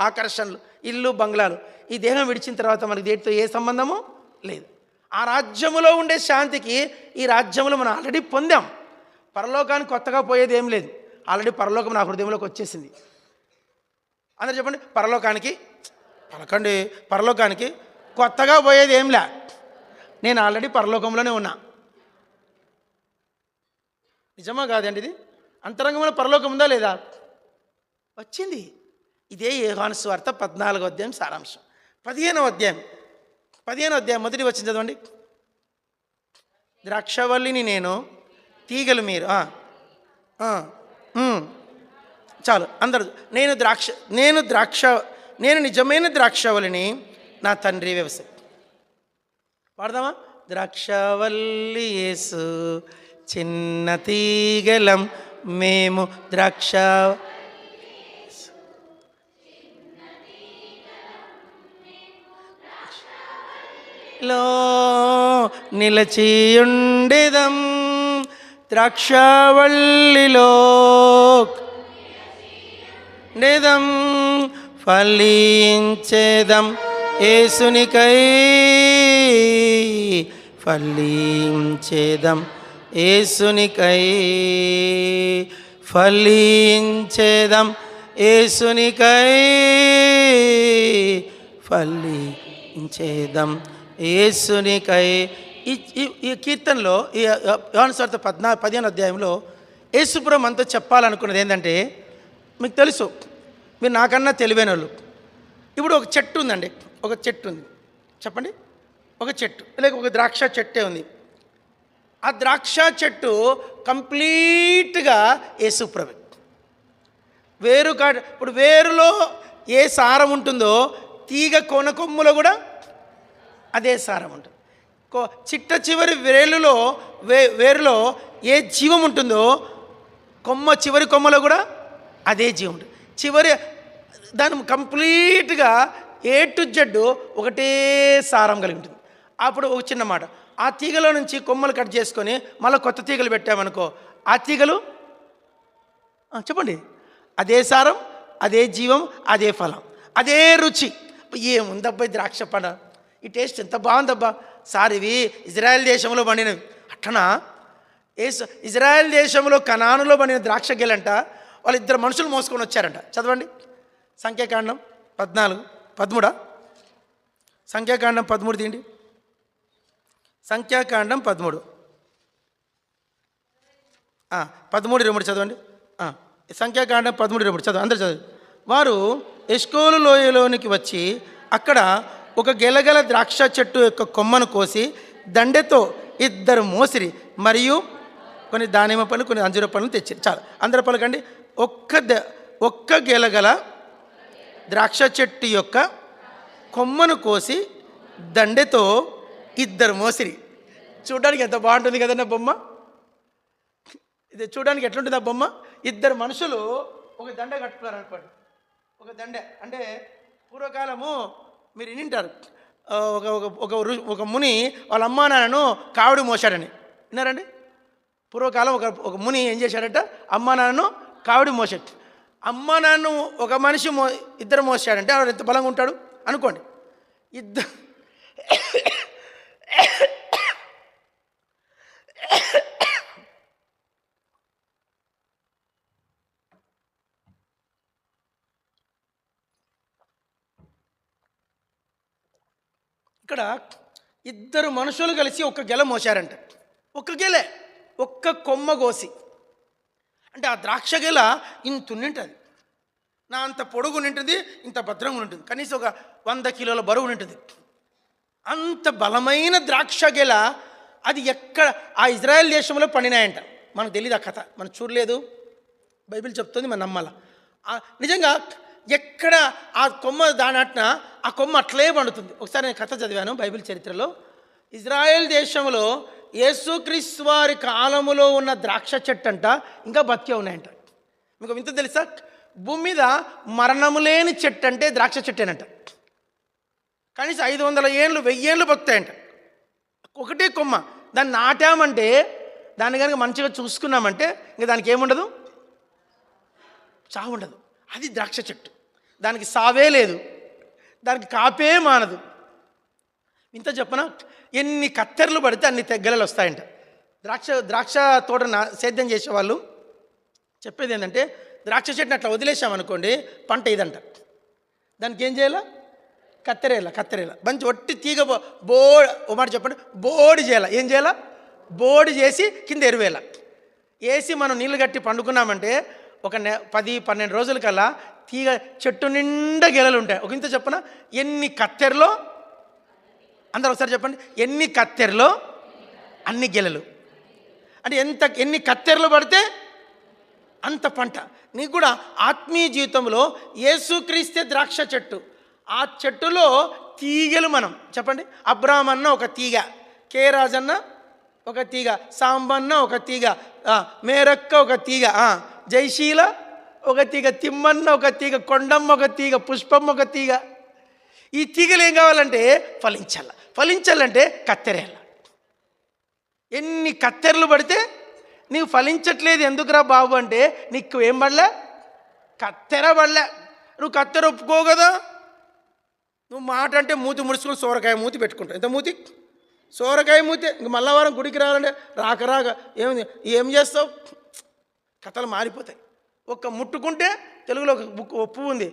ఆకర్షణలు, ఇల్లు, బంగ్లాలు, ఈ దేహం విడిచిన తర్వాత మనకి దేనితో ఏ సంబంధము లేదు. ఆ రాజ్యములో ఉండే శాంతికి ఈ రాజ్యములో మనం ఆల్రెడీ పొందాం. పరలోకానికి కొత్తగా పోయేది ఏం లేదు. ఆల్రెడీ పరలోకం నా హృదయంలోకి వచ్చేసింది. అందరూ చెప్పండి, పరలోకానికి పలకండి. పరలోకానికి కొత్తగా పోయేది ఏం లే, నేను ఆల్రెడీ పరలోకంలోనే ఉన్నా. నిజమా కాదండి? ఇది అంతరంగంలో పరలోకం ఉందా లేదా? వచ్చింది. ఇదే యోహాను సువార్త 14వ అధ్యాయం సారాంశం. 15వ అధ్యాయం మొదటి వచనం చదవండి. ద్రాక్షవల్లిని నేను, తీగలు మీరు. చాలు అందరూ. నేను నిజమైన ద్రాక్షవల్లిని, నా తండ్రి వ్యవసాయం. పాడదామా? ద్రాక్షవల్లి యేసు, చిన్న తీగలం మేము, ద్రాక్ష లో నిలచియుండెదం, ద్రాక్షవల్లిలో ఉండెదం, ఫలించేదం యేసునికై, ఫలించేదం యేసునికై, ఫలించేదం యేసునికై, ఫలించేదం యేసునికై. ఈ కీర్తనలో, ఈ యోహాను సువార్త 15వ అధ్యాయంలో యేసుప్రభు మనతో చెప్పాలనుకున్నది ఏంటంటే, మీకు తెలుసు, మీరు నాకన్నా తెలివైన వాళ్ళు. ఇప్పుడు ఒక చెట్టు ఉందండి, ఒక చెట్టు ఉంది. చెప్పండి, ఒక చెట్టు, లేక ఒక ద్రాక్ష చెట్టే ఉంది. ఆ ద్రాక్ష చెట్టు కంప్లీట్గా యేసుప్రభు. వేరు ఇప్పుడు వేరులో ఏ సారం ఉంటుందో, తీగ కొమ్మలో కూడా అదే సారం ఉంటుంది. చిట్ట చివరి వేరులో ఏ జీవం ఉంటుందో, చివరి కొమ్మలో కూడా అదే జీవం ఉంటుంది. దాని కంప్లీట్గా ఏ టు జెడ్ ఒకటే సారం కలిగి ఉంటుంది. అప్పుడు ఒక చిన్న మాట, ఆ తీగలో నుంచి కొమ్మలు కట్ చేసుకొని మళ్ళీ కొత్త తీగలు పెట్టామనుకో, ఆ తీగలు చెప్పండి అదే సారం, అదే జీవం, అదే ఫలం, అదే రుచి. ఏముందబ్బా ద్రాక్ష పండ, ఈ టేస్ట్ ఎంత బాగుందబ్బా సార్, ఇవి ఇజ్రాయెల్ దేశంలో పండినవి. అట్లనా? ఇజ్రాయెల్ దేశంలో కనానులో పండిన ద్రాక్ష గెలంట వాళ్ళిద్దరు మనుషులు మోసుకొని వచ్చారంట. చదవండి, సంఖ్యాకాండం 13 సంఖ్యాకాండం 13 తీయండి. సంఖ్యాకాండం 13 13:23 చదవండి. సంఖ్యాకాండం 13:23 చదవండి, అందరూ చదవండి. వారు ఎష్కోలు లోయలోనికి వచ్చి అక్కడ ఒక గెలగల ద్రాక్ష చెట్టు యొక్క కొమ్మను కోసి దండెతో 2 మోసిరి, మరియు కొన్ని దానిమ్మ పళ్ళు, కొన్ని అంజూర పళ్ళను తెచ్చారు. చాలు, అందరి పలకండి. ఒక్క గెలగల ద్రాక్ష చెట్టు యొక్క కొమ్మను కోసి దండెతో 2 మోసిరి. చూడడానికి ఎంత బాగుంటుంది కదన్న బొమ్మ. ఇది చూడడానికి ఎట్లుంటుంది ఆ బొమ్మ? 2 మనుషులు ఒక దండ కట్టుకున్నారు అనుకోండి. ఒక దండ అంటే పూర్వకాలము మీరు వింటారు, ఒక ముని వాళ్ళ అమ్మా నాన్నను కావిడి మోసాడని విన్నారండి. పూర్వకాలం ఒక ముని ఏం చేశాడట, అమ్మా నాన్నను కావిడి మోసాడు. అమ్మా నాన్నను ఒక మనిషి 2 మోసాడంటే ఆవిడ ఎంత బలంగా ఉంటాడు అనుకోండి. ఇక్కడ 2 మనుషులు కలిసి ఒక గెల మోసారంట. ఒక్క కొమ్మ కోసి. అంటే ఆ ద్రాక్ష గెల ఇంత ఉండింటుంది, నా అంత పొడుగు ఉంటుంది, ఇంత భద్రంగా ఉంటుంది, కనీసం ఒక 100 కిలోల బరువు ఉంటుంది. అంత బలమైన ద్రాక్ష గెల అది ఎక్కడ ఆ ఇజ్రాయెల్ దేశంలో పండినాయంట. మనకు తెలియదు ఆ కథ, మనం చూడలేదు, బైబిల్ చెప్తుంది, మనం నమ్మాల. నిజంగా ఎక్కడ ఆ కొమ్మ దానట్న ఆ కొమ్మ అట్లే పండుతుంది. ఒకసారి నేను కథ చదివాను బైబిల్ చరిత్రలో. ఇజ్రాయెల్ దేశంలో యేసుక్రీస్తు వారి కాలములో ఉన్న ద్రాక్ష చెట్టు అంట ఇంకా బతికే ఉన్నాయంట. మీకు ఇంత తెలుసా? భూమి మీద మరణము లేని చెట్టు అంటే ద్రాక్ష చెట్టేనంట. కనీసం 500 ఏళ్ళు 1000 ఏళ్ళు బతుకుతాయంట. ఒకటే కొమ్మ. దాన్ని నాటామంటే, దాన్ని కనుక మంచిగా చూసుకున్నామంటే ఇంకా దానికి ఏముండదు, చావు ఉండదు. అది ద్రాక్ష చెట్టు. దానికి సావే లేదు, దానికి కాపే మానదు. ఇంత చెప్పనా, ఎన్ని కత్తెరలు పడితే అన్ని తెగ్గలలు వస్తాయంట. ద్రాక్ష తోట సేద్యం చేసేవాళ్ళు చెప్పేది ఏంటంటే, ద్రాక్ష చెట్టుని అట్లా వదిలేసామనుకోండి పంట ఇదంట. దానికి ఏం చేయాలా, కత్తెరేలా మంచి ఒట్టి తీగ ఓ మాట చెప్పండి, బోడి చేయాల. ఏం చేయాలా, బోడి చేసి కింద ఎరువేలా వేసి మనం నీళ్ళు కట్టి పండుకున్నామంటే ఒక 10-12 రోజుల కల్లా తీగ చెట్టు నిండా గెలలు ఉంటాయి. ఒక ఇంత చెప్పన, ఎన్ని కత్తెరలో, అందరూ ఒకసారి చెప్పండి, ఎన్ని కత్తెరలో అన్ని గెలలు. అంటే ఎన్ని కత్తెరలు పడితే అంత పంట. నీకు కూడా ఆత్మీయ జీవితంలో యేసుక్రీస్తే ద్రాక్ష చెట్టు. ఆ చెట్టులో తీగలు మనం చెప్పండి. అబ్రాహం అన్న ఒక తీగ, కే రాజన్న ఒక తీగ, సాంబన్న ఒక తీగ, మేరక్క ఒక తీగ, జయశీల ఒక తీగ, తిమ్మన్న ఒక తీగ, కొండమ్మ ఒక తీగ, పుష్పమ్మ ఒక తీగ. ఈ తీగలు ఏం కావాలంటే ఫలించాలంటే కత్తెరేయాల. ఎన్ని కత్తెరలు పడితే నీవు ఫలించట్లేదు ఎందుకురా బాబు అంటే, నీకు ఏం పడలే, కత్తెర పడలే. నువ్వు కత్తెర ఒప్పుకో కదా. నువ్వు మాట అంటే మూతి ముడుచుకొని సోరకాయ మూతి పెట్టుకుంటావు. ఎంత మూతి, సోరకాయ మూతి. ఇంక మళ్ళా వారం గుడికి రావాలంటే రాక ఏం చేస్తావు, కథలు మారిపోతాయి. ముట్టుకుంటే తెలుగులో ఒక పువ్వు ఉంది,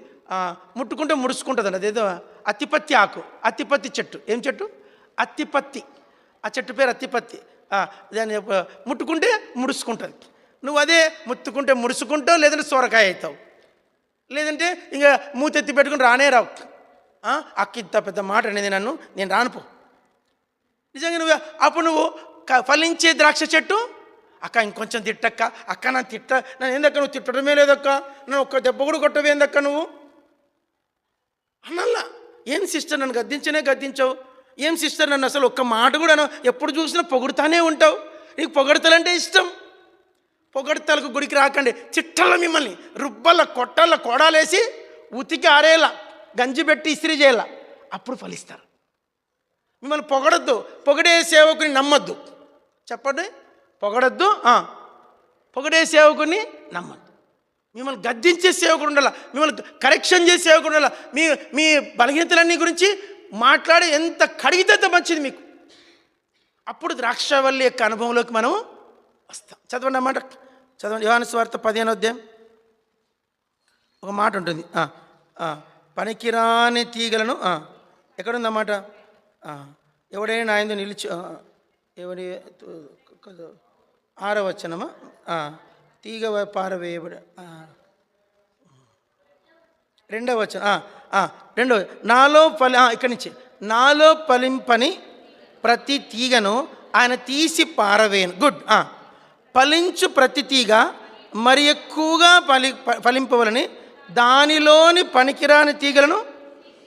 ముట్టుకుంటే ముడుచుకుంటుంది అండి. అదేదో అత్తిపత్తి ఆకు, అత్తిపత్తి చెట్టు. ఏం చెట్టు, అత్తిపత్తి. ఆ చెట్టు పేరు అత్తిపత్తి. దాన్ని ముట్టుకుంటే ముడుచుకుంటుంది. నువ్వు అదే ముట్టుకుంటే ముడుచుకుంటావు, లేదంటే సొరకాయ అవుతావు, లేదంటే ఇంకా మూతెత్తి పెట్టుకుని రానే రావు. అక్క ఇంత పెద్ద మాట అనేది నేను రానుపో. నిజంగా నువ్వు ఫలించే ద్రాక్ష చెట్టు. అక్క ఇంకొంచెం తిట్టక్క, అక్క నన్ను ఏందక్క, నువ్వు తిట్టడమే లేదక్క, నన్ను ఒక్క దెబ్బ కూడా కొట్టవేందక్క నువ్వు అన్నల్లా. ఏం సిస్టర్ నన్ను గద్దించావు, ఏం సిస్టర్ నన్ను అసలు ఒక్క మాట కూడా ఎప్పుడు చూసినా పొగుడుతానే ఉంటావు, నీకు పొగడతలంటే ఇష్టం. పొగడతలకు గుడికి రాకండి, చిట్టల మిమ్మల్ని రుబ్బల కొట్టల కొడాలేసి ఉతికి ఆరేలా గంజి పెట్టి ఇస్త్రీ చేయాల, అప్పుడు ఫలిస్తారు. మిమ్మల్ని పొగడద్దు, పొగడే సేవకుని నమ్మద్దు. చెప్పండి, పొగడద్దు, పొగడే సేవకుని నమ్మద్దు. మిమ్మల్ని గద్దించే సేవకుడు ఉండాలి, మిమ్మల్ని కరెక్షన్ చేసే సేవకుడు ఉండాలి. మీ బలహీనతలన్నీ గురించి మాట్లాడి ఎంత కడిగితే అంత మంచిది మీకు. అప్పుడు ద్రాక్షవల్లి యొక్క అనుభవంలోకి మనం వస్తాం. చదవండి అన్నమాట, చదవండి. యోహాను సువార్త 15వ అధ్యాయం ఒక మాట ఉంటుంది, పనికిరాని తీగలను, ఎక్కడుందన్నమాట, ఎవడైనా నా యందు నిలిచి, ఎవడి 6వ వచనమా, తీగ పారవేయబడి, 2వ వచనం, 2వ, నాలో ఇక్కడి నుంచి, నాలో ఫలింపని ప్రతి తీగను ఆయన తీసి పారవేయను. గుడ్. ఫలించు ప్రతి తీగ మరి ఎక్కువగా ఫలింపవలని దానిలోని పనికిరాని తీగలను,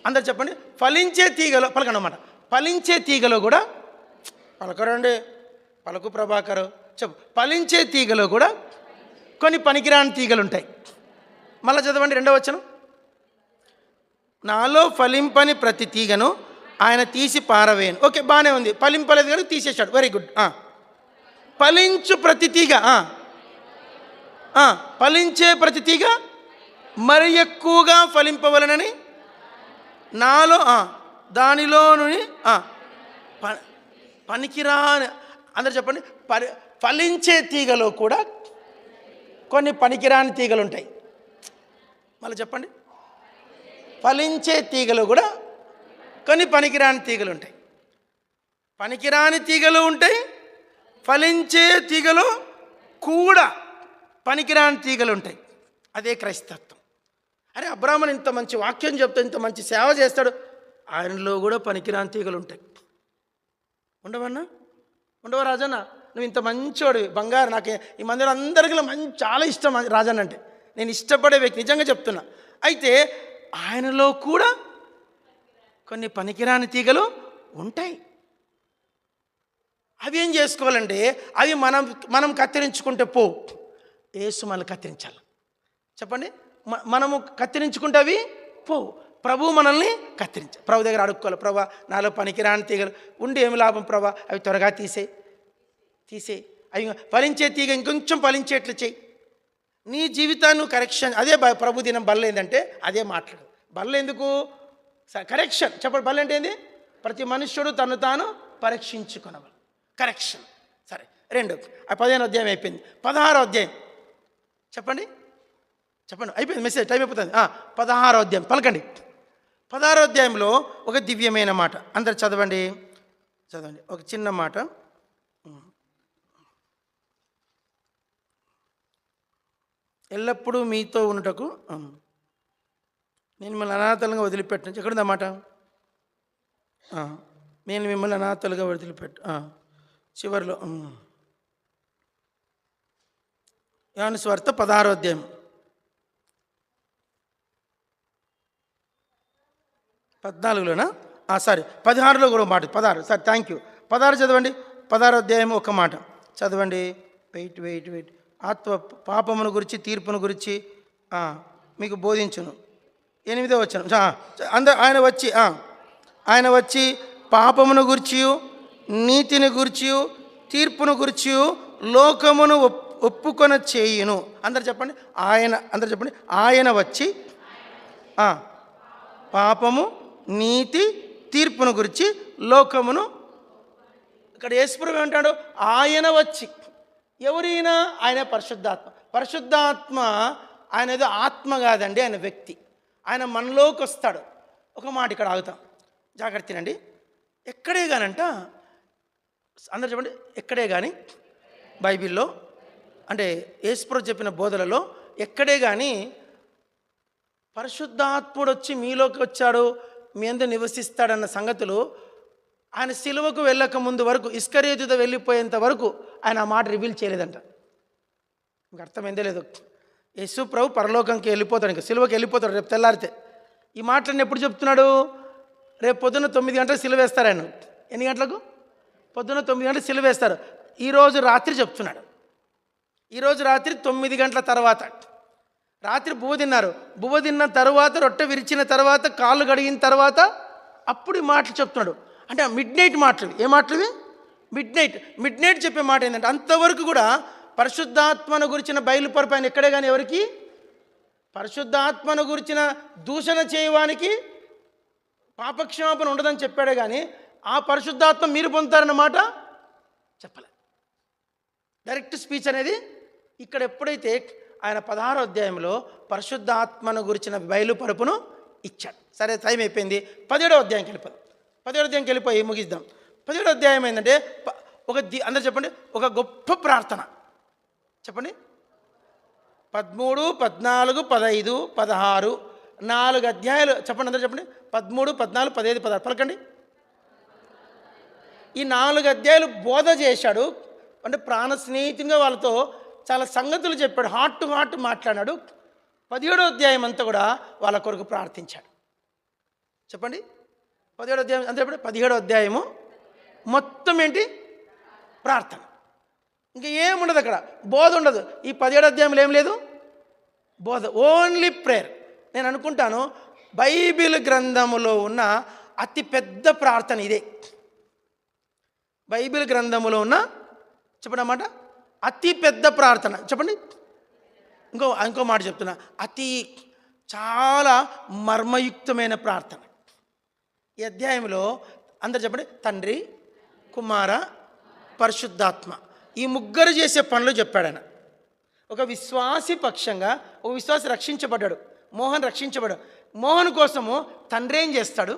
అందరు చెప్పండి, ఫలించే తీగలో పలకండి అన్నమాట. ఫలించే తీగలో కూడా పలకరండి, పలుకు ప్రభాకరు చెప్పు. ఫలించే తీగలో కూడా కొన్ని పనికిరాని తీగలు ఉంటాయి. మళ్ళీ చదవండి 2వ వచనం, నాలో ఫలింపని ప్రతి తీగను ఆయన తీసి పారవేయను. ఓకే, బాగానే ఉంది. ఫలింపలేదు కానీ తీసేశాడు, వెరీ గుడ్. ఫలించు ప్రతి తీగ, ఫలించే ప్రతి తీగ మరి ఎక్కువగా ఫలింపవలనని నాలో, దానిలోని పనికిరాని, అందరు చెప్పండి, ఫలించే తీగలో కూడా కొన్ని పనికిరాని తీగలు ఉంటాయి. మళ్ళీ చెప్పండి, ఫలించే తీగలు కూడా కొన్ని పనికిరాని తీగలు ఉంటాయి. పనికిరాని తీగలు ఉంటాయి, ఫలించే తీగలు కూడా పనికిరాని తీగలు ఉంటాయి. అదే క్రైస్తత్వం. అరే, అబ్రాహ్మణ్ ఇంత మంచి వాక్యం చెప్తాడు, ఇంత మంచి సేవ చేస్తాడు, ఆయనలో కూడా పనికిరాని తీగలు ఉంటాయి. ఉండవా రాజన్న? నువ్వు ఇంత మంచోడు, బంగారు. నాకు ఈ మందిరం అందరికీ చాలా ఇష్టం రాజన్న అంటే, నేను ఇష్టపడే వ్యక్తి, నిజంగా చెప్తున్నా. అయితే ఆయనలో కూడా కొన్ని పనికిరాని తీగలు ఉంటాయి. అవి ఏం చేసుకోవాలంటే, అవి మనం కత్తిరించుకుంటే యేసు మనల్ని కత్తిరించాలి. చెప్పండి, మనము కత్తిరించుకుంటే పోవు. ప్రభు మనల్ని ప్రభు దగ్గర అడుక్కోవాలి. ప్రభా, నాలో పనికిరాని తీగలు ఉండి ఏమి లాభం ప్రభా, అవి త్వరగా తీసే అవి ఫలించే తీగ ఇంకొంచెం ఫలించేట్లు చెయ్యి. నీ జీవితాన్ని కరెక్షన్. అదే ప్రభు దినం బల్ల ఏంటంటే అదే మాట్లాడు. బల్ల ఎందుకు? కరెక్షన్. చెప్పండి, బల్ల అంటే ఏంది? ప్రతి మనుష్యుడు తను తాను పరీక్షించుకునవాలి. కరెక్షన్. సరే, 2 15వ అధ్యాయం అయిపోయింది. 16వ అధ్యాయం చెప్పండి. అయిపోయింది, మెసేజ్ టైం అయిపోతుంది. 16వ అధ్యాయం పలకండి. 16వ అధ్యాయంలో ఒక దివ్యమైన మాట. అందరు చదవండి. ఒక చిన్న మాట. ఎల్లప్పుడూ మీతో ఉన్నటకు నేను మిమ్మల్ని అనాథలుగా వదిలిపెట్టు. ఎక్కడుంది మాట? నేను మిమ్మల్ని అనాథలుగా వదిలిపెట్టు. చివరిలో యోహాను సువార్త 16వ అధ్యాయం 14లోనా? సారీ, 16లో కూడా మాట. 16 సార్, థ్యాంక్ యూ. 16 చదవండి. 16వ అధ్యాయం ఒక మాట చదవండి. వెయిట్. ఆత్మ పాపమును గురించి తీర్పును గురించి మీకు బోధించును. 8వ వచనం. ఆయన వచ్చి పాపమును గురించి, నీతిని గురించి, తీర్పును గురించి లోకమును ఒప్పుకొన చేయును. అందరు చెప్పండి. ఆయన వచ్చి పాపము, నీతి, తీర్పును గురించి లోకమును. ఇక్కడ యేసుప్రభు ఏమంటాడు? ఆయన వచ్చి. ఎవరైనా? ఆయన పరిశుద్ధాత్మ. ఆయన ఏదో ఆత్మ కాదండి, ఆయన వ్యక్తి. ఆయన మనలోకి వస్తాడు. ఒక మాట ఇక్కడ ఆగుతాం, జాగ్రత్తనండి. ఎక్కడే కానంట, అందరు చెప్పండి, ఎక్కడే కానీ బైబిల్లో అంటే యేసుప్రభు చెప్పిన బోధలలో ఎక్కడే కానీ పరిశుద్ధాత్ముడు వచ్చి మీలోకి వచ్చాడు, మీ అందరూ నివసిస్తాడన్న సంగతులు ఆయన సిలువకు వెళ్ళక ముందు వరకు, ఇస్కరియోతు వెళ్ళిపోయేంత వరకు ఆయన ఆ మాట రివీల్ చేయలేదంట. మీకు అర్థమైందే లేదు. యేసు ప్రభు పరలోకంకి వెళ్ళిపోతాడు, ఇంకా సిలువకి వెళ్ళిపోతాడు రేపు తెల్లారితే. ఈ మాటలన్నీ ఎప్పుడు చెప్తున్నాడు? రేపు పొద్దున్న 9 గంటలకు సిలువ వేస్తారు ఆయన. ఎన్ని గంటలకు? పొద్దున్న 9 గంటలకు సిలువ వేస్తారు. ఈరోజు రాత్రి చెప్తున్నాడు. ఈరోజు రాత్రి 9 గంటల తర్వాత రాత్రి బువ్వ తిన్న తర్వాత, రొట్టె విరిచిన తర్వాత, కాళ్ళు కడిగిన తర్వాత అప్పుడు ఈ మాటలు చెప్తున్నాడు. అంటే మిడ్ నైట్ మాటలు. ఏ మాటలు? మిడ్ నైట్ చెప్పే మాట ఏంటంటే, అంతవరకు కూడా పరిశుద్ధాత్మను గురించిన బయలుపరపు ఆయన ఎక్కడే కానీ ఎవరికి, పరిశుద్ధాత్మను గురించిన దూషణ చేయడానికి పాపక్షమాపణ ఉండదని చెప్పాడే కానీ ఆ పరిశుద్ధాత్మ మీరు పొందుతారన్నమాట చెప్పలే. డైరెక్ట్ స్పీచ్ అనేది ఇక్కడ ఎప్పుడైతే ఆయన 16వ అధ్యాయంలో పరిశుద్ధాత్మను గురించిన బయలుపరుపును ఇచ్చాడు. సరే, టైం అయిపోయింది. 17వ అధ్యాయంకి వెళ్ళిపోదాం. 17వ అధ్యాయంకి వెళ్ళిపోయి ముగిద్దాం. 17వ అధ్యాయం ఏంటంటే అందరు చెప్పండి, ఒక గొప్ప ప్రార్థన. చెప్పండి. 13, 14, 15, 16 4 అధ్యాయాలు చెప్పండి. అందరూ చెప్పండి. 13, 14, 15, 16 పలకండి. ఈ 4 అధ్యాయాలు బోధ చేశాడు. అంటే ప్రాణ స్నేహితునిగా వాళ్ళతో చాలా సంగతులు చెప్పాడు. హార్ట్ టు హార్ట్ మాట్లాడాడు. 17వ అధ్యాయం అంతా కూడా వాళ్ళ కొరకు ప్రార్థించాడు. చెప్పండి. 17వ అధ్యాయం అంతే. 17వ అధ్యాయము మొత్తం ఏంటి? ప్రార్థన. ఇంకా ఏముండదు అక్కడ, బోధ ఉండదు. ఈ 17వ అధ్యాయంలో ఏం లేదు బోధ, ఓన్లీ ప్రేయర్. నేను అనుకుంటాను బైబిల్ గ్రంథములో ఉన్న అతి పెద్ద ప్రార్థన ఇదే. బైబిల్ గ్రంథములో ఉన్న చెప్పండి అన్నమాట అతి పెద్ద ప్రార్థన. చెప్పండి. ఇంకో మాట చెప్తున్నా, చాలా మర్మయుక్తమైన ప్రార్థన. ఈ అధ్యాయంలో అందరు చెప్పండి, తండ్రి, కుమార, పరిశుద్ధాత్మ, ఈ ముగ్గురు చేసే పనులు చెప్పాడు ఆయన. ఒక విశ్వాసి పక్షంగా ఒక విశ్వాసి రక్షించబడ్డాడు. మోహన్ రక్షించబడ్డాడు. మోహన్ కోసము తండ్రి ఏం చేస్తాడు,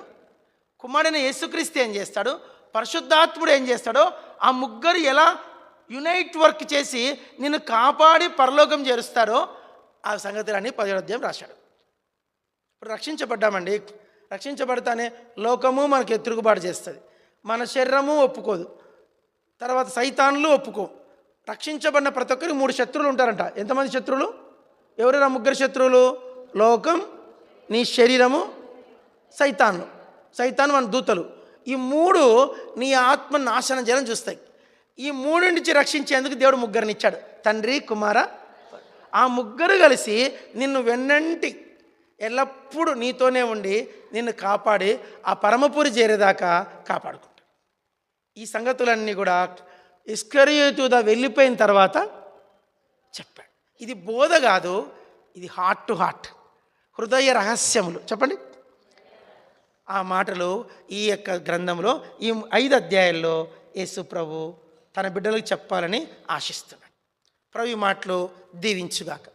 కుమారుడైన యేసుక్రీస్తు ఏం చేస్తాడు, పరిశుద్ధాత్ముడు ఏం చేస్తాడో ఆ ముగ్గురు ఎలా యునైట్ వర్క్ చేసి నిన్ను కాపాడి పరలోకం చేరుస్తారో ఆ సంగతులన్నీ 17వ అధ్యాయం రాశాడు. ఇప్పుడు రక్షించబడ్డామండి. రక్షించబడతానే లోకము మనకు తిరుగుబాటు చేస్తుంది, మన శరీరము ఒప్పుకోదు, తర్వాత సైతాన్లు ఒప్పుకో. రక్షించబడిన ప్రతి ఒక్కరికి 3 శత్రువులు ఉంటారంట. ఎంతమంది శత్రువులు? ఎవరైనా 3 శత్రువులు? లోకం, నీ శరీరము, సైతాను మన దూతలు. ఈ 3 నీ ఆత్మ నాశనం చేయాలని చూస్తాయి. ఈ 3 నుంచి రక్షించేందుకు దేవుడు 3 ఇచ్చాడు, తండ్రి, కుమార. ఆ ముగ్గురు కలిసి నిన్ను వెన్నంటి ఎల్లప్పుడూ నీతోనే ఉండి నిన్ను కాపాడి ఆ పరమపురి చేరేదాకా కాపాడుకుంటాడు. ఈ సంగతులన్నీ కూడా ఇస్కరియోతుదా వెళ్ళిపోయిన తర్వాత చెప్పాడు. ఇది బోధ కాదు, ఇది హార్ట్ టు హార్ట్, హృదయ రహస్యములు. చెప్పండి. ఆ మాటలు ఈ యొక్క గ్రంథంలో ఈ 5 అధ్యాయాల్లో యేసు ప్రభు తన బిడ్డలకు చెప్పాలని ఆశిస్తున్నాడు. ప్రభు ఈ మాటలు దీవించుగాక.